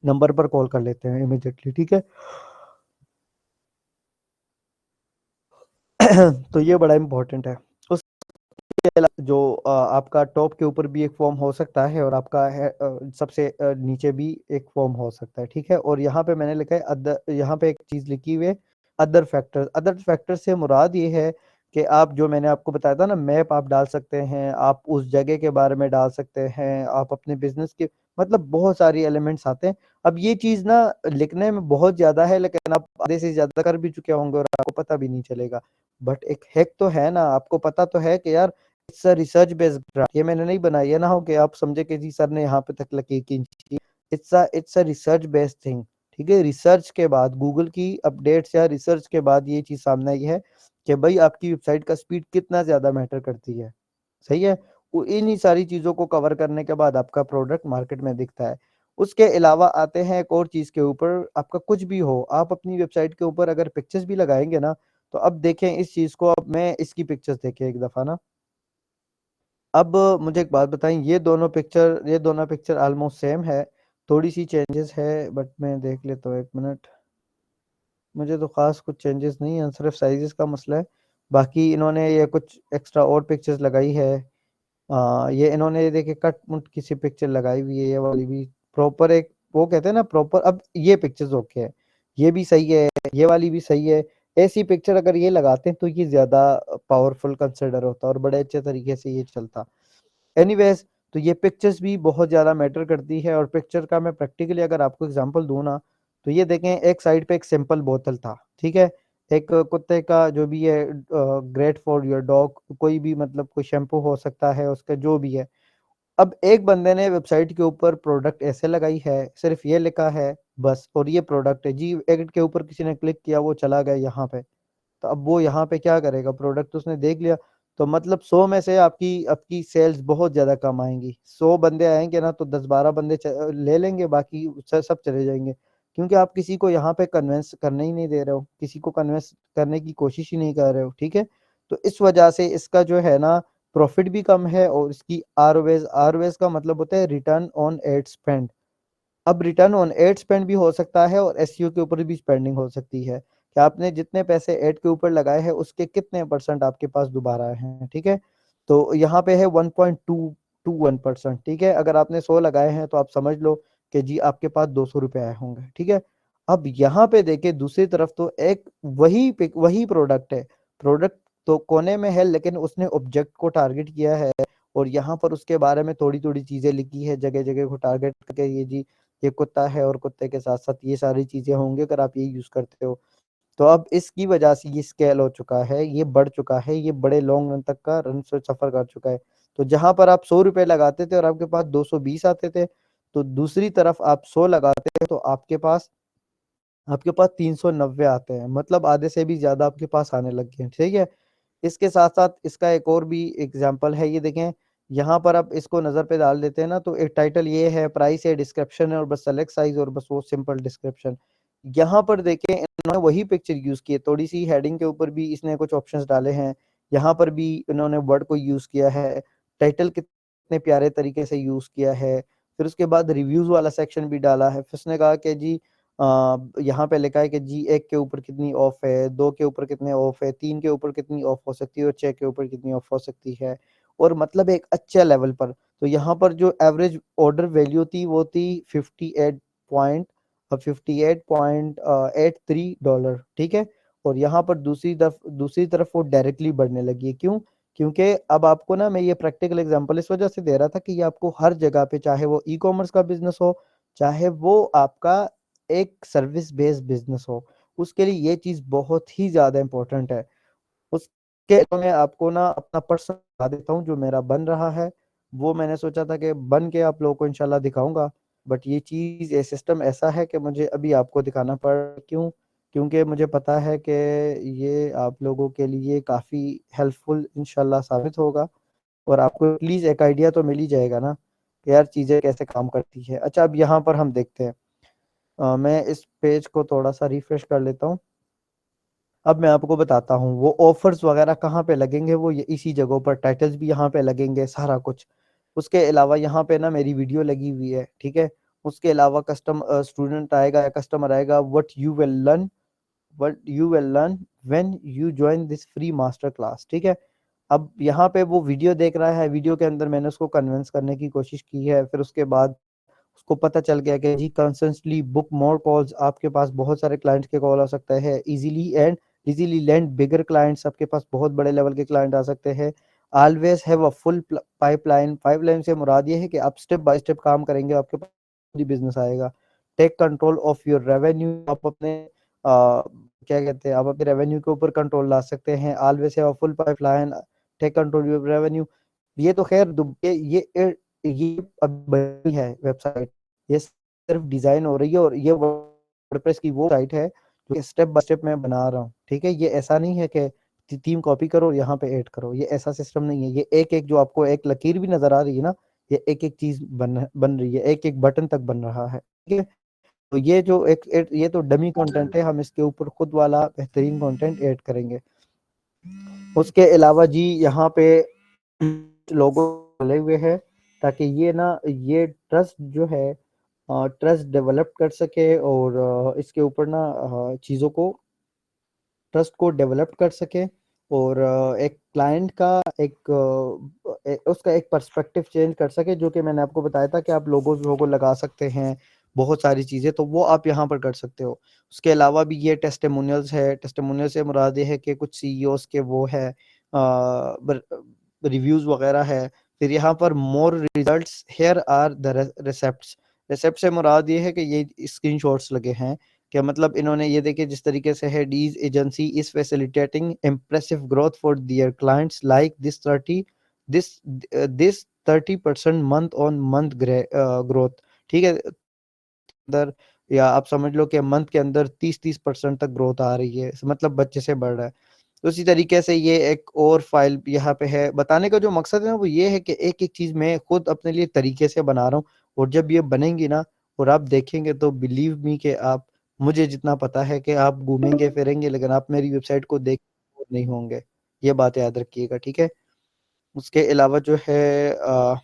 [SPEAKER 1] नंबर पर कॉल कर लेते हैं इमीडिएटली, ठीक है। तो ये बड़ा इंपॉर्टेंट है। जो आपका टॉप के ऊपर भी एक फॉर्म हो सकता है, और आपका है सबसे नीचे भी एक फॉर्म हो सकता है, ठीक है। और यहाँ पे मैंने लिखा है अदर, यहाँ पे एक चीज लिखी हुई है अदर फैक्टर से मुराद ये है कि आप, जो मैंने आपको बताया था ना, मैप आप डाल सकते हैं, आप उस जगह के बारे में डाल सकते हैं, आप अपने बिजनेस के, मतलब बहुत सारी एलिमेंट्स आते हैं। अब ये चीज ना लिखने में बहुत ज्यादा है, लेकिन आप आधे से ज्यादा कर भी चुके होंगे और आपको पता भी नहीं चलेगा। बट एक हैक तो है ना, आपको पता तो है कि यार it's a research based graph, ये मैंने नहीं बनाई है ना, हो कि आप समझे कि जी सर ने यहाँ पे तक लकीर खींची। It's a research based thing, ठीक है। रिसर्च के बाद, गूगल की अपडेट्स या रिसर्च के बाद ये चीज सामने आई है कि भाई आपकी वेबसाइट का स्पीड कितना ज्यादा मैटर करती है, सही है। वो इन्हीं सारी चीजों को कवर करने के बाद आपका प्रोडक्ट मार्केट में दिखता है। उसके अलावा आते हैं एक और चीज के ऊपर, आपका कुछ भी हो, आप अपनी वेबसाइट के ऊपर अगर पिक्चर्स भी लगाएंगे ना, तो अब देखें इस चीज को, अब मैं इसकी पिक्चर्स देखें एक दफा ना। अब मुझे एक बात बताएं, ये दोनों पिक्चर ऑलमोस्ट सेम है, थोड़ी सी चेंजेस है, बट मैं देख लेता हूँ, एक मिनट। मुझे तो खास कुछ चेंजेस नहीं है, सिर्फ साइजेस का मसला है। बाकी इन्होंने ये कुछ एक्स्ट्रा और पिक्चर्स लगाई है। ये इन्होंने ये देखिए कट मुट किसी पिक्चर लगाई हुई है, ये वाली भी प्रॉपर एक, वो कहते हैं ना प्रॉपर। अब ये पिक्चर्स ओके है, ये भी सही है, ये वाली भी सही है। ऐसी पिक्चर अगर ये लगाते हैं तो ये ज्यादा पावरफुल कंसिडर होता और बड़े अच्छे तरीके से ये चलता। एनीवेज, तो ये पिक्चर्स भी बहुत ज़्यादा मैटर करती है। और पिक्चर का मैं प्रैक्टिकली अगर आपको एग्जांपल दूं ना, तो ये देखें, एक साइड पे एक सिंपल बोतल था, ठीक है। एक कुत्ते का जो भी है, ग्रेट फॉर योर डॉग, कोई भी मतलब कोई शैम्पू हो सकता है उसका, जो भी है। अब एक बंदे ने वेबसाइट के ऊपर प्रोडक्ट ऐसे लगाई है, सिर्फ ये लिखा है बस, और ये प्रोडक्ट है जी, एड के ऊपर किसी ने क्लिक किया, वो चला गया यहाँ पे। तो अब वो यहाँ पे क्या करेगा, प्रोडक्ट उसने देख लिया, तो मतलब 100 में से आपकी आपकी सेल्स बहुत ज्यादा कम आएंगी। 100 बंदे आएंगे ना, तो 10-12 बंदे ले लेंगे, बाकी सब चले जाएंगे, क्योंकि आप किसी को यहाँ पे कन्विंस करने ही नहीं दे रहे हो, किसी को कन्विंस करने की कोशिश ही नहीं कर रहे हो, ठीक है। तो इस वजह से इसका जो है ना प्रॉफिट भी कम है, और इसकी आरओएस, आरओएस का मतलब होता है रिटर्न ऑन एड स्पेंड। अब रिटर्न ऑन एड स्पेंड भी हो सकता है, और एसईओ के ऊपर भी स्पेंडिंग हो सकती है, कि आपने जितने पैसे एड के ऊपर लगाए हैं उसके कितने परसेंट आपके पास दोबारा आए हैं, ठीक है। तो यहाँ पे है 1.221%, ठीक है। अगर आपने 100 लगाए हैं तो आप समझ लो कि जी आपके पास 200 रुपये आए होंगे, ठीक है। अब यहाँ पे देखे दूसरी तरफ, तो एक वही प्रोडक्ट है, प्रोडक्ट तो कोने में है, लेकिन उसने ऑब्जेक्ट को टारगेट किया है, और यहाँ पर उसके बारे में थोड़ी थोड़ी चीजें लिखी है, जगह जगह को टारगेट करके, ये जी ये कुत्ता है, और कुत्ते के साथ साथ ये सारी चीजें होंगी अगर आप ये यूज करते हो। तो अब इसकी वजह से ये स्केल हो चुका है, ये बढ़ चुका है, ये बड़े लॉन्ग रन तक का रन से सफर कर चुका है। तो जहां पर आप 100 रुपए लगाते थे और आपके पास 220 आते थे, तो दूसरी तरफ आप 100 लगाते हैं तो आपके पास 390 आते हैं, मतलब आधे से भी ज्यादा आपके पास आने लग गए हैं, ठीक है। इसके साथ साथ इसका एक और भी एग्जांपल है, ये देखें, यहाँ पर आप इसको नजर पे डाल देते हैं ना, तो एक टाइटल ये है, प्राइस है, डिस्क्रिप्शन है, और बस सेलेक्ट साइज, और बस वो सिंपल डिस्क्रिप्शन। यहाँ पर देखें इन्होंने वही पिक्चर यूज की है, थोड़ी सी हेडिंग के ऊपर भी इसने कुछ ऑप्शंस डाले हैं, यहाँ पर भी इन्होंने वर्ड को यूज किया है, टाइटल कितने प्यारे तरीके से यूज किया है, फिर उसके बाद रिव्यूज वाला सेक्शन भी डाला है। फिर उसने कहा कि जी यहाँ पे लिखा है कि जी 1 के ऊपर कितनी ऑफ है, 2 के ऊपर कितने ऑफ है, 3 के ऊपर कितनी ऑफ हो सकती है, और 6 के ऊपर कितनी ऑफ हो सकती है, और मतलब एक अच्छे लेवल पर। तो यहाँ पर जो एवरेज ऑर्डर वैल्यू थी वो थी 58.83 डॉलर, ठीक है। और यहाँ पर दूसरी तरफ वो डायरेक्टली बढ़ने लगी है, क्यों? क्योंकि अब आपको ना, मैं ये प्रैक्टिकल एग्जांपल इस वजह से दे रहा था कि ये आपको हर जगह पे, चाहे वो ई कॉमर्स का बिजनेस हो, चाहे वो आपका एक सर्विस बेस्ड बिजनेस हो, उसके लिए ये चीज बहुत ही ज्यादा इंपॉर्टेंट है। उसके तो मैं आपको ना अपना पर्सनल बता देता हूँ जो मेरा बन रहा है, वो मैंने सोचा था कि बन के आप लोगों को इंशाल्लाह दिखाऊंगा, बट ये सिस्टम ऐसा है कि मुझे अभी आपको दिखाना पड़, क्यों? क्योंकि मुझे पता है कि ये आप लोगों के लिए काफ़ी हेल्पफुल इंशाल्लाह साबित होगा, और आपको एटलीस्ट एक आइडिया तो मिल ही जाएगा ना कि यार चीज़ें कैसे काम करती है। अच्छा, अब यहाँ पर हम देखते हैं, मैं इस पेज को थोड़ा सा रिफ्रेश कर लेता हूँ। अब मैं आपको बताता हूँ वो ऑफर्स वगैरह कहाँ पे लगेंगे, वो ये इसी जगहों पर, टाइटल्स भी यहाँ पे लगेंगे, सारा कुछ। उसके अलावा यहाँ पे ना मेरी वीडियो लगी हुई है, ठीक है। उसके अलावा स्टूडेंट आएगा या कस्टमर आएगा, what you will learn when you join this free master class, ठीक है। अब यहाँ पे वो वीडियो देख रहा है, वीडियो के अंदर मैंने उसको कन्विंस करने की कोशिश की है, फिर उसके बाद उसको पता चल गया कि जी कंसिस्टेंटली बुक मोर कॉल्स, आपके पास बहुत सारे क्लाइंट्स के कॉल आ सकते हैं, इजीली लैंड बिगर क्लाइंट्स, आपके पास बहुत बड़े लेवल के क्लाइंट आ सकते हैं। Always have a full pipeline, pipeline से मुराद ये है कि आप स्टेप बाय स्टेप काम करेंगे, आपके पास बिजनेस आएगा। Take control of your revenue, आप अपने क्या कहते हैं, आप अपने रेवेन्यू के ऊपर कंट्रोल ला सकते हैं। Always have a full pipeline, take control your revenue. ये तो खैर ये अब बनी है वेबसाइट, ये सिर्फ डिजाइन हो रही है, और ये वर्डप्रेस की वो साइट है जो स्टेप बाय स्टेप मैं बना रहा हूँ, ठीक है। ये ऐसा नहीं है कि थीम कॉपी करो और यहाँ पे ऐड करो, ये ऐसा सिस्टम नहीं है। ये एक एक जो आपको एक लकीर भी नजर आ रही है ना, ये एक एक चीज बन बन रही है, एक एक बटन तक बन रहा है, ठीक है। तो ये जो ये तो डमी कंटेंट है, हम इसके ऊपर खुद वाला बेहतरीन कंटेंट ऐड करेंगे। उसके अलावा जी यहाँ पे लोगो डाले हुए हैं, ताकि ये ना, ये ट्रस्ट जो है, ट्रस्ट डेवलप कर सके, और इसके ऊपर ना चीज़ों को, ट्रस्ट को डेवलप कर सके, और एक क्लाइंट का उसका एक पर्सपेक्टिव चेंज कर सके, जो कि मैंने आपको बताया था कि आप लोगो लगा सकते हैं, बहुत सारी चीज़ें, तो वो आप यहाँ पर कर सकते हो। उसके अलावा भी ये टेस्टिमोनियल्स है, टेस्टिमोनियल से मुराद ये है कि कुछ सीईओज के वो है, रिव्यूज वगैरह है। फिर यहाँ पर मोर रिजल्ट्स, हेयर आर द रिसेप्ट्स, रिसेप्ट से मुराद ये है कि ये स्क्रीनशॉट्स लगे हैं, क्या मतलब इन्होंने ये देखे जिस तरीके से है, these agency is facilitating impressive growth for their clients like this 30% month on month growth, ठीक है, अंदर, या आप समझ लो कि मंथ के अंदर 30-30% तक ग्रोथ आ रही है, मतलब बच्चे से बढ़ रहा है। तो उसी तरीके से ये एक और फाइल यहाँ पे है। बताने का जो मकसद है ना वो ये है कि एक एक चीज मैं खुद अपने लिए तरीके से बना रहा हूँ, और जब ये बनेंगी ना और आप देखेंगे तो बिलीव मी कि आप, मुझे जितना पता है कि आप घूमेंगे फिरेंगे लेकिन आप मेरी वेबसाइट को देख नहीं होंगे। ये बात याद रखिएगा, ठीक है। उसके अलावा जो है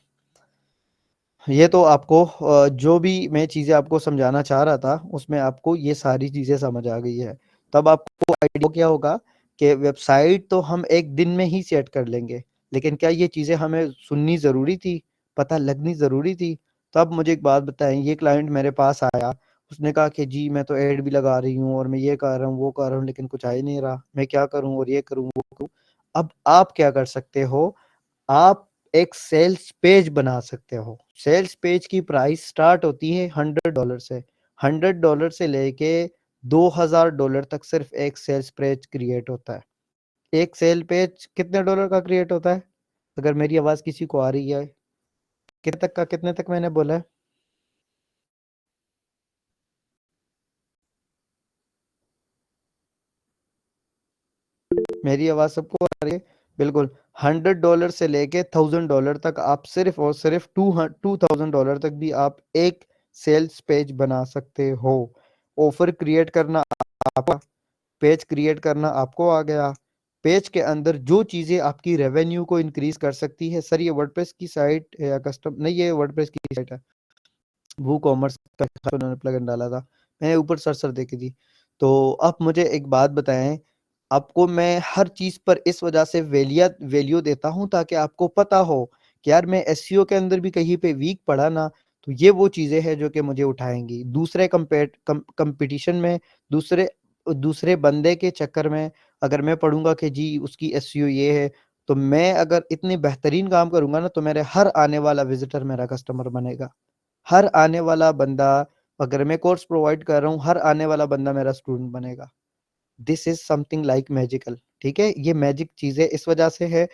[SPEAKER 1] ये तो आपको जो भी मैं चीज़ें आपको समझाना चाह रहा था उसमें आपको ये सारी चीज़ें समझ आ गई है। तब आपको आइडिया क्या होगा कि वेबसाइट तो हम एक दिन में ही सेट कर लेंगे, लेकिन क्या ये चीज़ें हमें सुननी ज़रूरी थी, पता लगनी ज़रूरी थी? तो अब मुझे एक बात बताएं, ये क्लाइंट मेरे पास आया, उसने कहा कि जी मैं तो एड भी लगा रही हूँ और मैं ये कर रहा हूँ वो कर रहा हूँ लेकिन कुछ आ ही नहीं रहा, मैं क्या करूँ और ये करूँ वो करूँ। अब आप क्या कर सकते हो, आप एक सेल्स पेज बना सकते हो। सेल्स पेज की प्राइस स्टार्ट होती है $100 से। $100 से लेके $2000 तक सिर्फ एक सेल्स पेज क्रिएट होता है। एक सेल पेज कितने डॉलर का क्रिएट होता है? अगर मेरी आवाज किसी को आ रही है, कितने तक मैंने बोला है? मेरी आवाज सबको आ रही है? बिल्कुल। $100 से लेके $1000 तक आप सिर्फ और सिर्फ $2000 तक भी आप एक सेल्स पेज बना सकते हो। ऑफर क्रिएट करना आपका, पेज क्रिएट करना आपको आ गया। पेज के अंदर जो चीजें आपकी रेवेन्यू को इंक्रीज कर सकती है, सर ये वर्डप्रेस की साइट या कस्टम नहीं, ये वर्डप्रेस की साइट है, वो कॉमर्स का उन्होंने प्लगइन डाला था, मैंने ऊपर सर देखी थी। तो आप मुझे एक बात बताएं, आपको मैं हर चीज पर इस वजह से वैल्यू देता हूं ताकि आपको पता हो कि यार मैं एसईओ के अंदर भी कहीं पे वीक पड़ा ना, तो ये वो चीजें हैं जो कि मुझे उठाएंगी दूसरे कंपटीशन में, दूसरे दूसरे बंदे के चक्कर में। अगर मैं पढ़ूंगा कि जी उसकी एसईओ ये है, तो मैं अगर इतनी बेहतरीन काम करूंगा ना तो मेरे हर आने वाला विजिटर मेरा कस्टमर बनेगा। हर आने वाला बंदा, अगर मैं कोर्स प्रोवाइड कर रहा हूँ, हर आने वाला बंदा मेरा स्टूडेंट बनेगा। This is something like magical, ठीक है। ये मैजिक चीजें इस वजह से है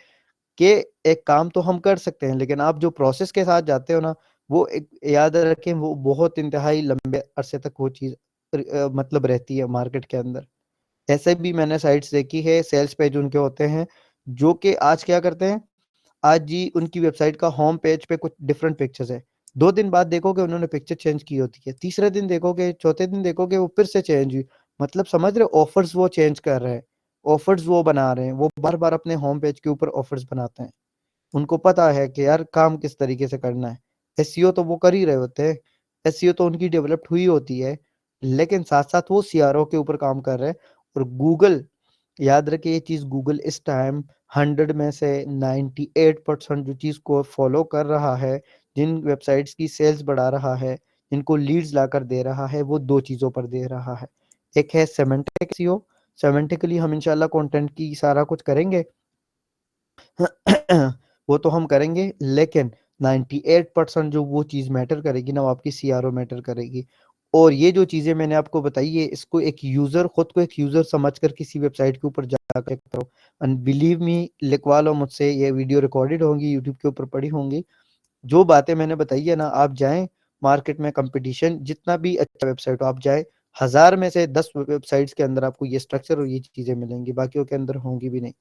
[SPEAKER 1] कि एक काम तो हम कर सकते हैं लेकिन आप जो प्रोसेस के साथ जाते हो ना, वो एक याद रखें वो बहुत इंतहाई लंबे अरसे तक वो चीज मतलब रहती है मार्केट के अंदर। ऐसे भी मैंने साइट्स देखी है, सेल्स पेज उनके होते हैं जो कि आज क्या करते हैं, आज जी उनकी वेबसाइट का होम पेज पे कुछ डिफरेंट पिक्चर्स है, 2 दिन बाद देखोगे उन्होंने पिक्चर चेंज की होती है, तीसरे दिन देखोगे, चौथे दिन देखोगे वो फिर से चेंज हुई। मतलब समझ रहे हो, ऑफर्स वो चेंज कर रहे हैं, ऑफर्स वो बना रहे हैं, वो बार बार अपने होम पेज के ऊपर ऑफर्स बनाते हैं। उनको पता है कि यार काम किस तरीके से करना है। एसईओ तो वो कर ही रहे होते हैं, एसईओ तो उनकी डेवलप्ड हुई होती है, लेकिन साथ साथ वो सीआरओ के ऊपर काम कर रहे हैं। और गूगल, याद रखिए ये चीज, गूगल इस टाइम 100 में से 98% जो चीज को फॉलो कर रहा है, जिन वेबसाइट्स की सेल्स बढ़ा रहा है, जिनको लीड्स लाकर दे रहा है, वो दो चीजों पर दे रहा है। एक है सेमेंटिक सीओ, सेमेंटिकली हम इंशाल्लाह कंटेंट की सारा कुछ करेंगे वो तो हम करेंगे, लेकिन 98% जो वो चीज़ मैटर करेगी ना वो आपकी सीआरओ मैटर करेगी। और ये जो चीज़ें मैंने आपको बताई है इसको एक यूज़र, खुद को एक यूज़र समझकर किसी वेबसाइट के ऊपर जाकर करो। एंड बिलीव मी, लिखवा लो मुझसे, ये वीडियो रिकॉर्डेड होंगी, यूट्यूब के ऊपर पड़ी होंगी। जो बातें मैंने बताई है ना, आप जाएं मार्केट में, कंपटीशन जितना भी अच्छा वेबसाइट हो, आप जाए 1000 में से 10 वेबसाइट्स के अंदर आपको ये स्ट्रक्चर और ये चीज़ें मिलेंगी, बाकियों के अंदर होंगी भी नहीं।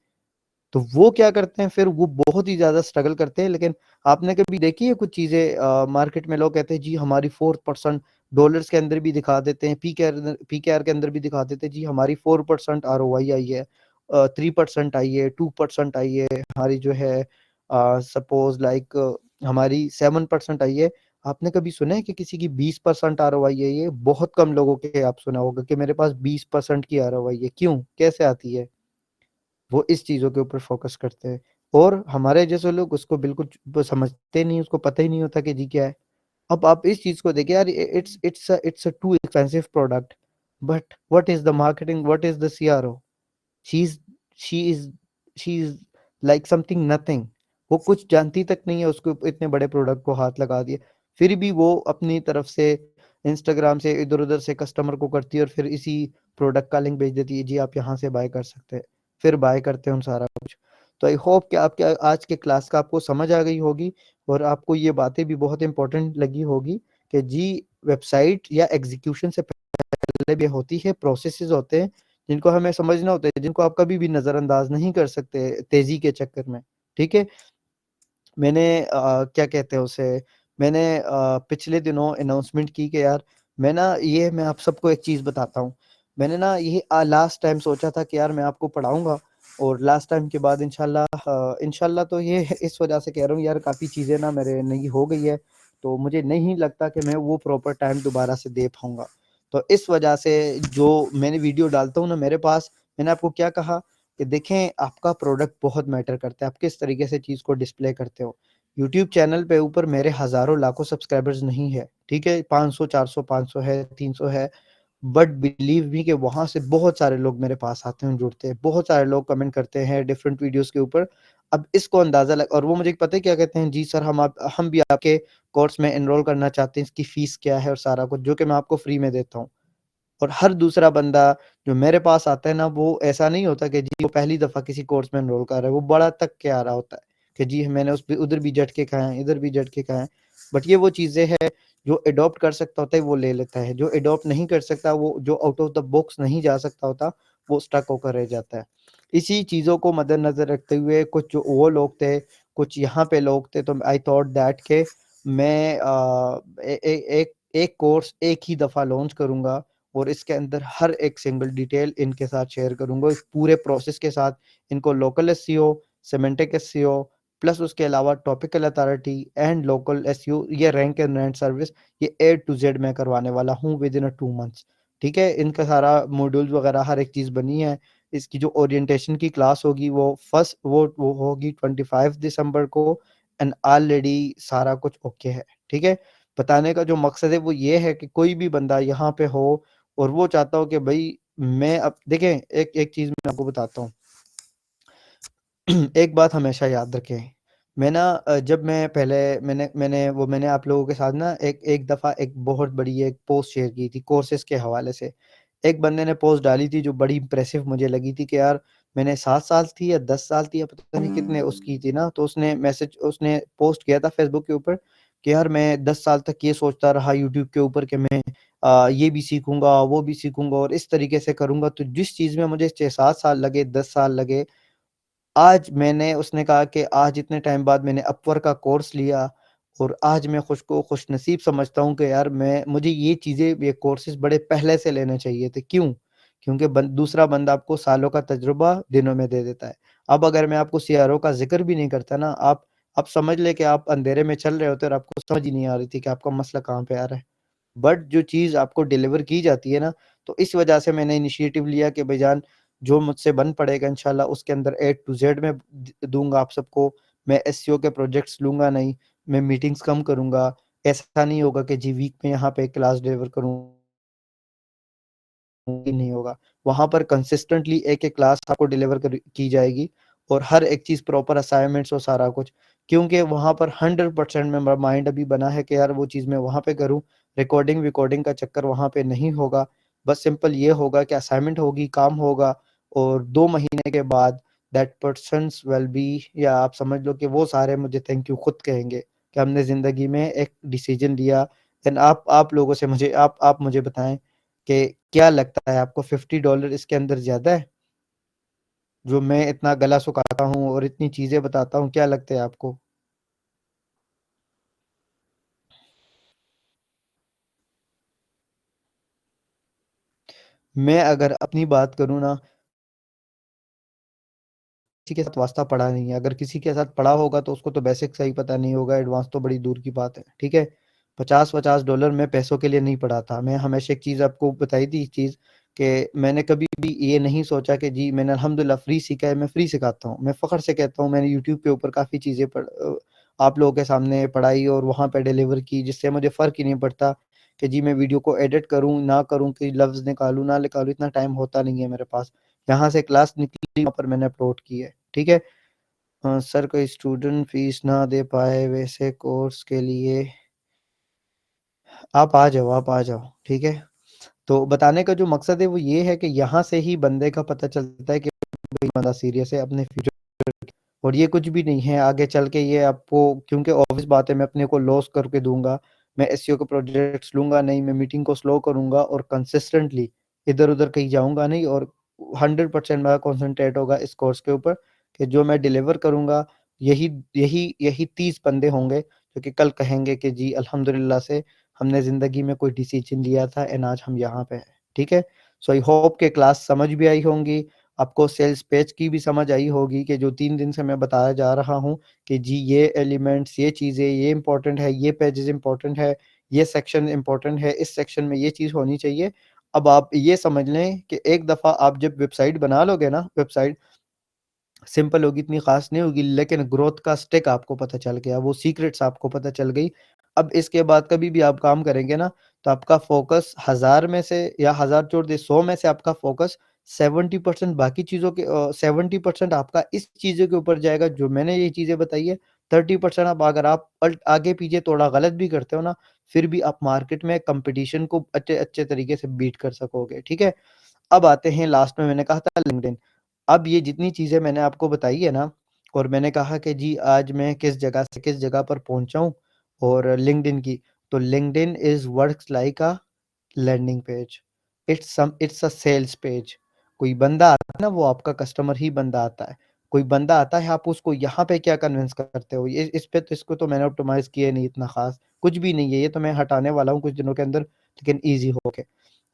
[SPEAKER 1] तो वो क्या करते हैं फिर, वो बहुत ही ज्यादा स्ट्रगल करते हैं। लेकिन आपने कभी देखी है कुछ चीजें मार्केट में लोग कहते हैं जी हमारी 4% डॉलर्स के अंदर भी दिखा देते हैं, पीकेआर के अंदर भी दिखा देते हैं जी हमारी 4% आरओआई आई है, 3% आई है, 2% आई है, हमारी जो है सपोज लाइक हमारी 7% आई है। आपने कभी सुना है कि किसी की 20% आरओआई है? ये बहुत कम लोगों के आप सुना होगा कि मेरे पास 20% की आरओआई है। क्यों, कैसे आती है? वो इस चीज़ों के ऊपर फोकस करते हैं। और हमारे जैसे लोग उसको बिल्कुल वो समझते नहीं, उसको पता ही नहीं होता कि जी क्या है। अब आप इस चीज़ को देखिए यार, it's a too expensive product, but what is the marketing, what is the CRO? She is she is she is like something nothing. वो कुछ जानती तक नहीं है, उसको इतने बड़े प्रोडक्ट को हाथ लगा दिए। फिर भी वो अपनी तरफ से इंस्टाग्राम से इधर उधर से कस्टमर को करती है और फिर इसी प्रोडक्ट का लिंक भेज देती है, जी आप यहाँ से बाय कर सकते हैं। फिर बाय करते हैं हम सारा कुछ। तो आई होप कि आपके आज के क्लास का आपको समझ आ गई होगी। और आपको ये बातें भी बहुत इंपॉर्टेंट लगी होगी कि जी वेबसाइट या एग्जीक्यूशन से पहले भी होती है, प्रोसेसेस होते हैं जिनको हमें समझना होता है, जिनको आप कभी भी नज़रअंदाज नहीं कर सकते तेज़ी के चक्कर में, ठीक है? मैंने क्या कहते हैं उसे, मैंने पिछले दिनों अनाउंसमेंट की कि यार मैं आप सबको एक चीज़ बताता हूँ। मैंने ना ये लास्ट टाइम सोचा था कि यार मैं आपको पढ़ाऊँगा, और लास्ट टाइम के बाद इंशाल्लाह तो ये इस वजह से कह रहा हूँ यार, काफ़ी चीज़ें ना मेरे नई हो गई है, तो मुझे नहीं लगता कि मैं वो प्रॉपर टाइम दोबारा से दे पाऊँगा। तो इस वजह से जो मैंने वीडियो डालता हूँ ना मेरे पास, मैंने आपको क्या कहा कि देखें आपका प्रोडक्ट बहुत मैटर करता है, आप किस तरीके से चीज़ को डिस्प्ले करते हो। यूट्यूब चैनल पे ऊपर मेरे हज़ारों लाखों सब्सक्राइबर्स नहीं है, ठीक है? 500 400 500 है, 300 है, बट बिलीव मी कि वहाँ से बहुत सारे लोग मेरे पास आते हैं, जुड़ते हैं, बहुत सारे लोग कमेंट करते हैं डिफरेंट वीडियोज़ के ऊपर। अब इसको अंदाज़ा लग और वो मुझे पता है क्या कहते हैं, जी सर हम भी आपके कोर्स में एनरोल करना चाहते हैं, इसकी फ़ीस क्या है और सारा कुछ, जो कि मैं आपको फ्री में देता हूँ। और हर दूसरा बंदा जो मेरे पास आता है ना, वो ऐसा नहीं होता कि जी वो पहली दफ़ा किसी कोर्स में एनरोल कर रहा है, वो बड़ा तक के आ रहा होता है कि जी मैंने उधर भी झटके खाए हैं, इधर भी झटके खाए हैं। बट ये वो चीज़ें हैं जो एडॉप्ट कर सकता होता है वो ले लेता है, जो एडॉप्ट नहीं कर सकता, वो जो आउट ऑफ द बॉक्स नहीं जा सकता होता, वो स्टक होकर रह जाता है। इसी चीज़ों को मद्देनज़र रखते हुए कुछ जो वो लोग थे, कुछ यहाँ पे लोग थे, तो आई थॉट दैट के मैं ए ए एक एक कोर्स एक ही दफ़ा लॉन्च करूँगा, और इसके अंदर हर एक सिंगल डिटेल इनके साथ शेयर करूँगा, इस पूरे प्रोसेस के साथ। इनको local SEO, semantic SEO, plus उसके अलावा topical authority and local SEO, ये रैंक एंड रैंक सर्विस, ये ए टू जेड मैं करवाने वाला हूँ विद इन 2 मंथ्स, ठीक है? इनका सारा मॉड्यूल्स वगैरह हर एक चीज़ बनी है। इसकी जो ओरिएंटेशन की क्लास होगी वो होगी 25 दिसंबर को, एंड ऑलरेडी सारा कुछ ओके है, ठीक है? बताने का जो मकसद है वो ये है कि कोई भी बंदा यहाँ पे हो और वो चाहता हो कि भाई मैं अब देखें, एक चीज़ मैं आपको बताता हूँ। एक बात हमेशा याद रखें, मैं ना जब मैं पहले मैंने आप लोगों के साथ ना एक एक दफ़ा एक बहुत बड़ी एक पोस्ट शेयर की थी कोर्सेज़ के हवाले से। एक बंदे ने पोस्ट डाली थी जो बड़ी इम्प्रेसिव मुझे लगी थी कि यार मैंने 7 साल थी या 10 साल थी या पता नहीं कितने उसकी थी ना, तो उसने पोस्ट किया था फ़ेसबुक के ऊपर कि यार मैं 10 साल तक ये सोचता रहा यूट्यूब के ऊपर कि मैं ये भी सीखूँगा, वो भी सीखूँगा और इस तरीके से करूँगा, तो जिस चीज़ में मुझे 6-7 साल लगे, 10 साल लगे, आज मैंने उसने कहा कि आज इतने टाइम बाद मैंने अपवर्क का कोर्स लिया, और आज मैं खुशनसीब समझता हूँ कि यार मैं मुझे ये चीज़ें, ये कोर्सेज़ बड़े पहले से लेने चाहिए थे। क्यों? क्योंकि दूसरा बंदा आपको सालों का तजुर्बा दिनों में दे देता है। अब अगर मैं आपको सीआरओ का ज़िक्र भी नहीं करता ना, आप समझ लें कि आप अंधेरे में चल रहे होते और आपको समझ ही नहीं आ रही थी कि आपका मसला कहाँ पे आ रहा है। बट जो चीज़ आपको डिलीवर की जाती है ना, तो इस वजह से मैंने इनिशिएटिव लिया कि भाईजान जो मुझसे बन पड़ेगा इंशाल्लाह उसके अंदर ए टू ज़ेड मैं दूँगा आप सबको। मैं एसईओ के प्रोजेक्ट्स लूँगा नहीं, मैं मीटिंग्स कम करूँगा। ऐसा नहीं होगा कि जी वीक में यहाँ पे क्लास डिलीवर करूँ मुमकिन नहीं होगा। वहाँ पर कंसिस्टेंटली एक-एक क्लास आपको डिलीवर की जाएगी, और हर एक चीज़ प्रॉपर असाइनमेंट्स और सारा कुछ। क्योंकि वहाँ पर 100% मेरा माइंड अभी बना है कि यार वो चीज़ मैं वहाँ पे करूँ। रिकॉर्डिंग-विकॉर्डिंग का चक्कर वहाँ पे नहीं होगा। बस सिंपल ये होगा कि असाइनमेंट होगी, काम होगा, और 2 महीने के बाद दैट पर्सन्स विल बी, या आप समझ लो कि वो सारे मुझे थैंक यू खुद कहेंगे कि हमने ज़िंदगी में एक डिसीज़न लिया। देन आप लोगों से मुझे आप मुझे बताएँ कि क्या लगता है आपको $50 इसके अंदर ज़्यादा है? जो मैं इतना गला सुखाता हूँ और इतनी चीज़ें बताता हूँ, क्या लगता है आपको? मैं अगर अपनी बात करूँ ना, किसी के साथ वास्ता पड़ा नहीं है। अगर किसी के साथ पड़ा होगा तो उसको तो बेसिक सही पता नहीं होगा, एडवांस तो बड़ी दूर की बात है, ठीक है? 50-50 डॉलर मैं पैसों के लिए नहीं पड़ा था। मैं हमेशा एक चीज़ आपको बताई थी, इस चीज़ कि मैंने कभी भी ये नहीं सोचा कि जी मैंने अल्हम्दुलिल्लाह फ्री सीखा है, मैं फ्री सिखाता हूँ। मैं फ़ख्र से कहता हूँ मैंने यूट्यूब के ऊपर काफ़ी चीज़ें आप लोगों के सामने पढ़ाई और वहाँ पे डिलीवर की, जिससे मुझे फ़र्क ही नहीं पड़ता कि जी मैं वीडियो को एडिट करूँ, ना करूँ, कि लफ्ज़ निकालूँ, ना निकालूँ, इतना टाइम होता नहीं है मेरे पास। यहाँ से क्लास निकली, वहाँ पर मैंने अपलोड की है, ठीक है? सर कोई स्टूडेंट फीस ना दे पाए वैसे कोर्स के लिए आप आ जाओ, ठीक है? तो बताने का जो मकसद है वो ये है कि यहाँ से ही बंदे का पता चलता है कि भाई बंदा सीरियस है अपने फ्यूचर। और ये कुछ भी नहीं है आगे चल के, ये आपको, क्योंकि ऑब्वियस बात है मैं अपने को लॉस करके दूंगा, मैं एसईओ के प्रोजेक्ट्स लूंगा नहीं, मैं मीटिंग को स्लो करूंगा और कंसिस्टेंटली इधर उधर कहीं जाऊंगा नहीं, और 100% मेरा कॉन्सेंट्रेट होगा इस कोर्स के ऊपर कि जो मैं डिलीवर करूंगा, यही यही यही 30 बंदे होंगे जो कि कल कहेंगे कि जी अल्हम्दुलिल्लाह से हमने ज़िंदगी में कोई डिसीजन लिया था एंड आज हम यहाँ पे हैं। ठीक है? सो आई होप कि क्लास समझ भी आई होंगी, आपको सेल्स पेज की भी समझ आई होगी कि जो 3 दिन से मैं बताया जा रहा हूँ कि जी ये एलिमेंट्स, ये चीज़ें, ये इम्पोर्टेंट है, ये पेजेस इम्पोर्टेंट है, ये सेक्शन इम्पोर्टेंट है, इस सेक्शन में ये चीज़ होनी चाहिए। अब आप ये समझ लें कि एक दफ़ा आप जब वेबसाइट बना लोगे ना, वेबसाइट सिंपल होगी, इतनी ख़ास नहीं होगी, लेकिन ग्रोथ का स्टेक आपको पता चल गया, वो सीक्रेट्स आपको पता चल गई। अब इसके बाद कभी भी आप काम करेंगे ना, तो आपका फ़ोकस 1000 में से या 1000 छोड़ दे 100 में से आपका फ़ोकस 70% बाकी चीज़ों के 70% आपका इस चीज़ों के ऊपर जाएगा जो मैंने ये चीज़ें बताई है। 30% अब अगर आप आगे पीछे थोड़ा गलत भी करते हो ना, फिर भी आप मार्केट में कंपटीशन को अच्छे तरीके से बीट कर सकोगे। ठीक है? अब आते हैं लास्ट में, मैंने कहा था लिंक्डइन। अब ये जितनी चीज़ें मैंने आपको बताई है ना, और मैंने कहा कि जी आज मैं किस जगह से किस जगह पर पहुँचा हूँ, और लिंक्डइन की, तो LinkedIn is works like a landing page, it's a sales page. कोई बंदा आता है ना, वो आपका कस्टमर ही बंदा आता है। कोई बंदा आता है, आप उसको यहाँ पे क्या कन्विंस करते हो, ये इस पे तो, इसको तो मैंने ऑप्टिमाइज़ किया नहीं इतना ख़ास, कुछ भी नहीं है, ये तो मैं हटाने वाला हूँ कुछ दिनों के अंदर, लेकिन ईज़ी होके।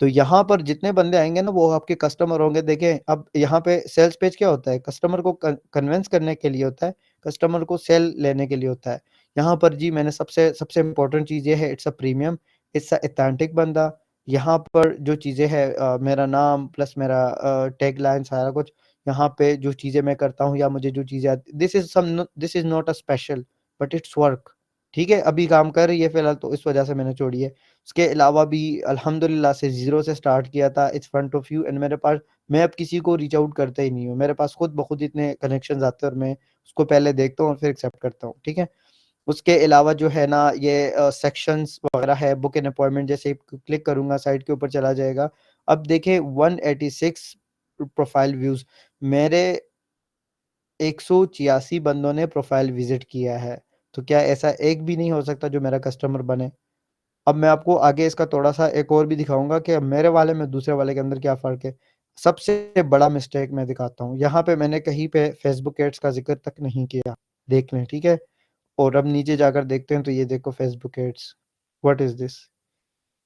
[SPEAKER 1] तो यहाँ पर जितने बंदे आएँगे ना, वो आपके कस्टमर होंगे। देखें, अब यहाँ पे सेल्स पेज क्या होता है? कस्टमर को कन्विंस करने के लिए होता है, कस्टमर को सेल लेने के लिए होता है। यहाँ पर जी मैंने सबसे सबसे इम्पोर्टेंट चीज़ ये है, it's a premium, it's a authentic बंदा। यहाँ पर जो चीज़ें हैं, मेरा नाम प्लस मेरा टैगलाइन सारा कुछ, यहाँ पे जो चीज़ें मैं करता हूँ या मुझे जो चीज़ें आती, this is not a special, but it's work. ठीक है? अभी काम कर रही है फिलहाल, तो इस वजह से मैंने छोड़ी है। उसके अलावा भी अल्हम्दुलिल्लाह से ज़ीरो से स्टार्ट किया था, it's front of you, and मेरे पास, मैं अब किसी को रीच आउट करता ही नहीं हूँ। मेरे पास खुद ब खुद इतने कनेक्शंस आते हैं और मैं उसको पहले देखता हूँ और फिर एक्सेप्ट करता हूँ। ठीक है? उसके अलावा जो है ना, ये सेक्शंस वगैरह है, बुक एन अपॉइंटमेंट, जैसे ही क्लिक करूँगा साइट के ऊपर चला जाएगा। अब देखिए 186 प्रोफाइल व्यूज़, मेरे 186 बंदों ने प्रोफाइल विज़िट किया है। तो क्या ऐसा एक भी नहीं हो सकता जो मेरा कस्टमर बने? अब मैं आपको आगे इसका थोड़ा-सा एक और भी दिखाऊँगा कि मेरे वाले में दूसरे वाले के अंदर क्या फ़र्क है। सबसे बड़ा मिस्टेक मैं दिखाता हूँ। यहाँ पे मैंने कहीं पे फेसबुक एड्स का ज़िक्र तक नहीं किया। देख लें, ठीक है? और अब नीचे जाकर देखते हैं तो ये देखो Facebook ads. What is this?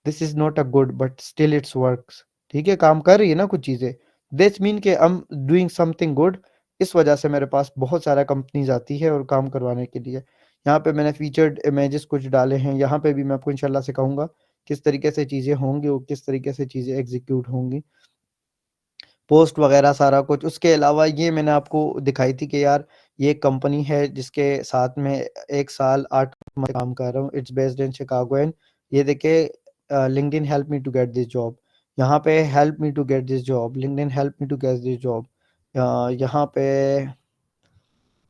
[SPEAKER 1] This is not a good but still it's works. ठीक है? काम कर रही है ना कुछ चीज़ें। दैट्स मीन कि I am doing something good. इस वजह से मेरे पास बहुत सारा कंपनीज़ आती है और काम करवाने के लिए। यहाँ पे मैंने फीचर्ड इमेजेस कुछ डाले हैं। यहाँ पे भी मैं आपको इंशाल्लाह सिखाऊँगा किस तरीके से चीज़ें होंगी और किस तरीके से चीज़ें एग्ज़ीक्यूट होंगी। पोस्ट वगैरह सारा कुछ। उसके अलावा ये मैंने आपको दिखाई थी कि यार ये कंपनी है जिसके साथ में 1 साल 8 मंथ काम कर रहा हूँ। It's based in Chicago, and ये देखिए LinkedIn help me to get this job. यहाँ पे help me to get this job, LinkedIn help me to get this job. यहाँ पे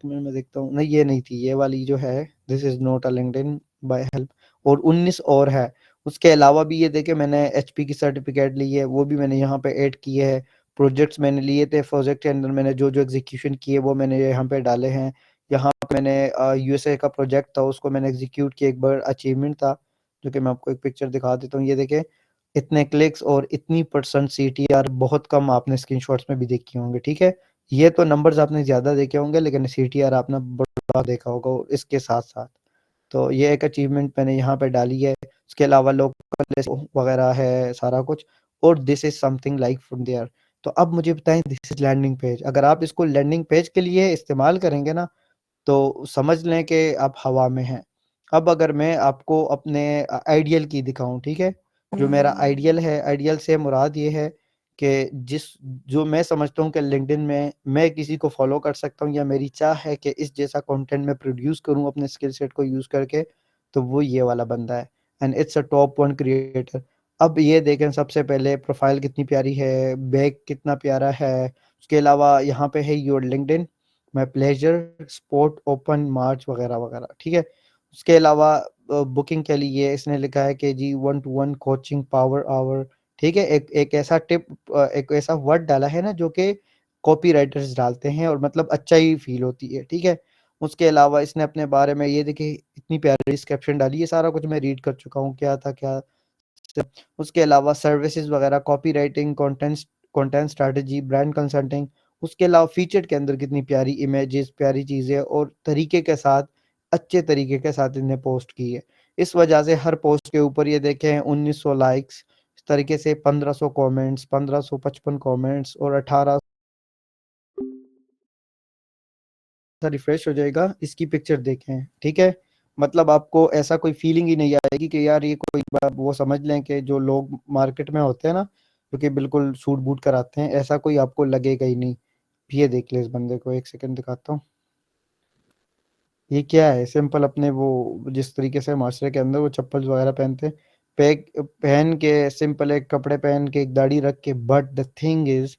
[SPEAKER 1] मैं देखता हूँ, नहीं ये नहीं थी, ये वाली जो है, this is not a LinkedIn by help, और 19 और है। उसके अलावा भी ये देखिए मैंने एचपी की सर्टिफिकेट ली है, वो भी मैंने यहाँ पे ऐड की है। प्रोजेक्ट्स मैंने लिए थे, प्रोजेक्ट के अंदर मैंने जो-जो एग्ज़ीक्यूशन किए वो मैंने यहाँ पे डाले हैं। यहाँ पे मैंने यूएसए का प्रोजेक्ट था, उसको मैंने एग्ज़ीक्यूट किया, एक बड़ा अचीवमेंट था, जो कि मैं आपको एक पिक्चर दिखा देता हूँ। ये देखिए, इतने क्लिक्स और इतनी परसेंट सीटीआर बहुत कम आपने स्क्रीनशॉट्स में भी देखे होंगे, ठीक है? ये तो नंबर्स आपने ज़्यादा देखे होंगे, लेकिन सीटीआर आपने बड़ा देखा होगा और इसके साथ-साथ। तो ये एक अचीवमेंट मैंने यहाँ पे डाली है। उसके अलावा लोकल वगैरह है सारा कुछ, और this is something like from there. तो अब मुझे बताएँ, दिस इज़ लैंडिंग पेज। अगर आप इसको लैंडिंग पेज के लिए इस्तेमाल करेंगे ना, तो समझ लें कि आप हवा में हैं। अब अगर मैं आपको अपने आइडियल की दिखाऊँ, ठीक है? जो मेरा आइडियल है, आइडियल से मुराद ये है कि जो मैं समझता हूँ कि लिंक्डइन में मैं किसी को फ़ॉलो कर सकता हूँ, या मेरी चाह है कि इस जैसा कंटेंट मैं प्रोड्यूस करूँ अपने स्किल सेट को यूज़ करके, तो वो ये वाला बंदा है, and it's a top 1 creator. अब ये देखें, सबसे पहले प्रोफ़ाइल कितनी प्यारी है, बैक कितना प्यारा है। उसके अलावा यहाँ पे है your LinkedIn, my pleasure, sport open march वगैरह वगैरह, ठीक है? उसके अलावा बुकिंग के लिए इसने लिखा है कि जी 1 टू 1 कोचिंग पावर आवर, ठीक है? एक एक ऐसा वर्ड डाला है ना जो कि कॉपी राइटर्स डालते हैं और मतलब अच्छा ही फील होती है, ठीक है। उसके अलावा इसने अपने बारे में ये देखिए इतनी प्यारी डिस्क्रिप्शन डाली, ये सारा कुछ मैं रीड कर चुका हूँ क्या था क्या। उसके अलावा सर्विसेज वगैरह, copy writing, content strategy, brand consulting, उसके अलावा फीचर के अंदर कितनी प्यारी इमेजेस, प्यारी चीज़ें और तरीके के साथ, अच्छे तरीके के साथ इन्हें पोस्ट की है। इस वजह से हर पोस्ट के ऊपर ये देखें 1900 लाइक्स, इस तरीके से 1500 कमेंट्स, 1555 कमेंट्स और 18 रिफ्रेश हो जाएगा, इसकी पिक्चर देखें, ठीक है। मतलब आपको ऐसा कोई फीलिंग ही नहीं आएगी कि यार ये कोई वो समझ लें कि जो लोग मार्केट में होते हैं ना, जो कि बिल्कुल सूट बूट कराते हैं, ऐसा कोई आपको लगेगा ही नहीं। ये देख ले इस बंदे को, एक सेकंड दिखाता हूँ। ये क्या है, सिंपल अपने वो जिस तरीके से माशरे के अंदर वो चप्पल वगैरह पहनते हैं, पहन के सिंपल एक कपड़े पहन के एक दाढ़ी रख के, बट द थिंग इज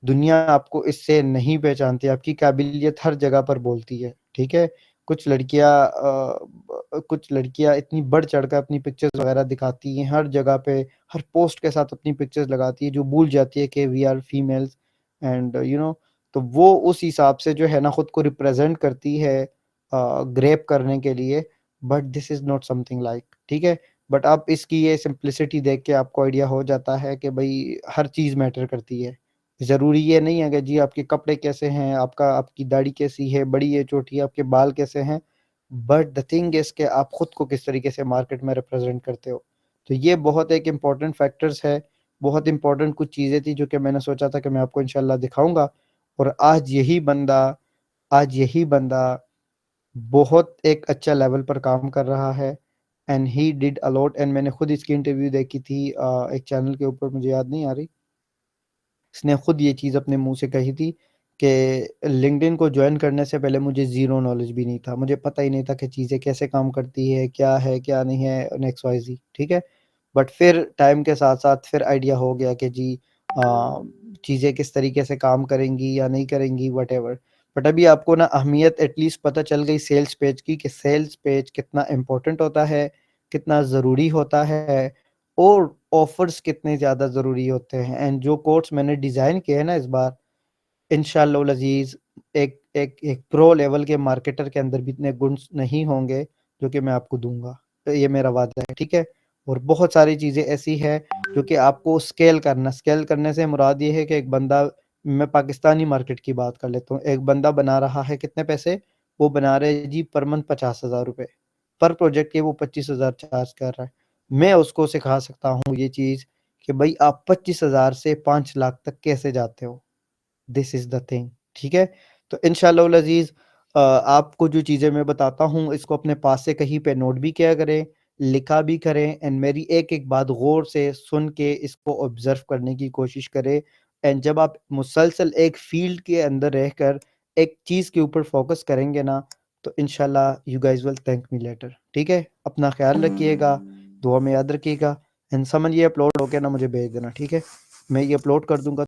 [SPEAKER 1] दुनिया आपको इससे नहीं पहचानती, आपकी काबिलियत हर जगह पर बोलती है, ठीक है। कुछ लड़कियां इतनी बढ़ चढ़कर अपनी पिक्चर्स वगैरह दिखाती हैं हर जगह पे, हर पोस्ट के साथ अपनी पिक्चर्स लगाती है, जो भूल जाती है कि वी आर फीमेल्स एंड तो वो उस हिसाब से जो है ना खुद को रिप्रेजेंट करती है ग्रेप करने के लिए, but this is not something like, ठीक है। बट आप इसकी ये सिंप्लिसिटी देख के आपको आइडिया हो जाता है कि भाई हर चीज़ मैटर करती है। ज़रूरी ये नहीं है कि जी आपके कपड़े कैसे हैं, आपकी दाढ़ी कैसी है, बड़ी है, छोटी है, आपके बाल कैसे हैं, बट द थिंग इज़ कि आप खुद को किस तरीके से मार्केट में रिप्रेजेंट करते हो। तो ये बहुत एक इम्पॉर्टेंट फैक्टर्स है, बहुत इम्पॉर्टेंट कुछ चीज़ें थी जो कि मैंने सोचा था कि मैं आपको इंशाल्लाह दिखाऊँगा। और आज यही बंदा बहुत एक अच्छा लेवल पर काम कर रहा है and he did a lot. And मैंने खुद इसकी इंटरव्यू देखी थी एक चैनल के ऊपर, मुझे याद नहीं आ रही। इसने खुद ये चीज़ अपने मुँह से कही थी कि लिंक्डइन को जॉइन करने से पहले मुझे ज़ीरो नॉलेज भी नहीं था। मुझे पता ही नहीं था कि चीज़ें कैसे काम करती है, क्या नहीं है एंड एक्स, वाई, ज़ेड, ठीक है। बट फिर टाइम के साथ-साथ फिर आइडिया हो गया कि जी चीज़ें किस तरीके से काम करेंगी या नहीं करेंगी, व्हाटएवर। बट अभी आपको ना अहमियत एटलीस्ट पता चल गई सेल्स पेज की, कि सेल्स पेज कितना इम्पोर्टेंट होता है, कितना ज़रूरी होता है और ऑफ़र्स कितने ज़्यादा ज़रूरी होते हैं। एंड जो कोट्स मैंने डिज़ाइन किए हैं ना इस बार, इंशाअल्लाह अज़ीज़, एक एक एक प्रो लेवल के मार्केटर के अंदर भी इतने गुण नहीं होंगे जो कि मैं आपको दूँगा। तो ये मेरा वादा है, ठीक है? और बहुत सारी चीज़ें ऐसी हैं जो कि आपको स्केल करने से मुराद ये है कि एक बंदा, मैं पाकिस्तानी मार्केट की बात कर लेता हूँ। एक बंदा बना रहा है कितने पैसे? वो बना रहे हैं जी पर मंथ ₹50,000, पर प्रोजेक्ट के वो 25,000 चार्ज कर रहा है। मैं उसको सिखा सकता हूँ ये चीज़ कि भई आप 25,000 से 5 लाख तक कैसे जाते हो? दिस इज़ द थिंग, ठीक है? तो इंशाअल्लाह अज़ीज़ आपको जो चीज़ें मैं बताता हूँ इसको अपने पास से कहीं पे नोट भी किया करें, लिखा भी करें एंड मेरी एक-एक बात गौर से सुन के इसको ऑब्ज़र्व करने की कोशिश करें। एंड जब आप मुसलसल एक फ़ील्ड के अंदर रहकर एक चीज़ के ऊपर फ़ोकस करेंगे ना, तो इंशाअल्लाह you guys will thank me later, ठीक है? अपना ख़्याल रखिएगा, दुआ में याद रखिएगा एंड समझिए अपलोड हो गया ना मुझे भेज देना, ठीक है? मैं ये अपलोड कर दूँगा।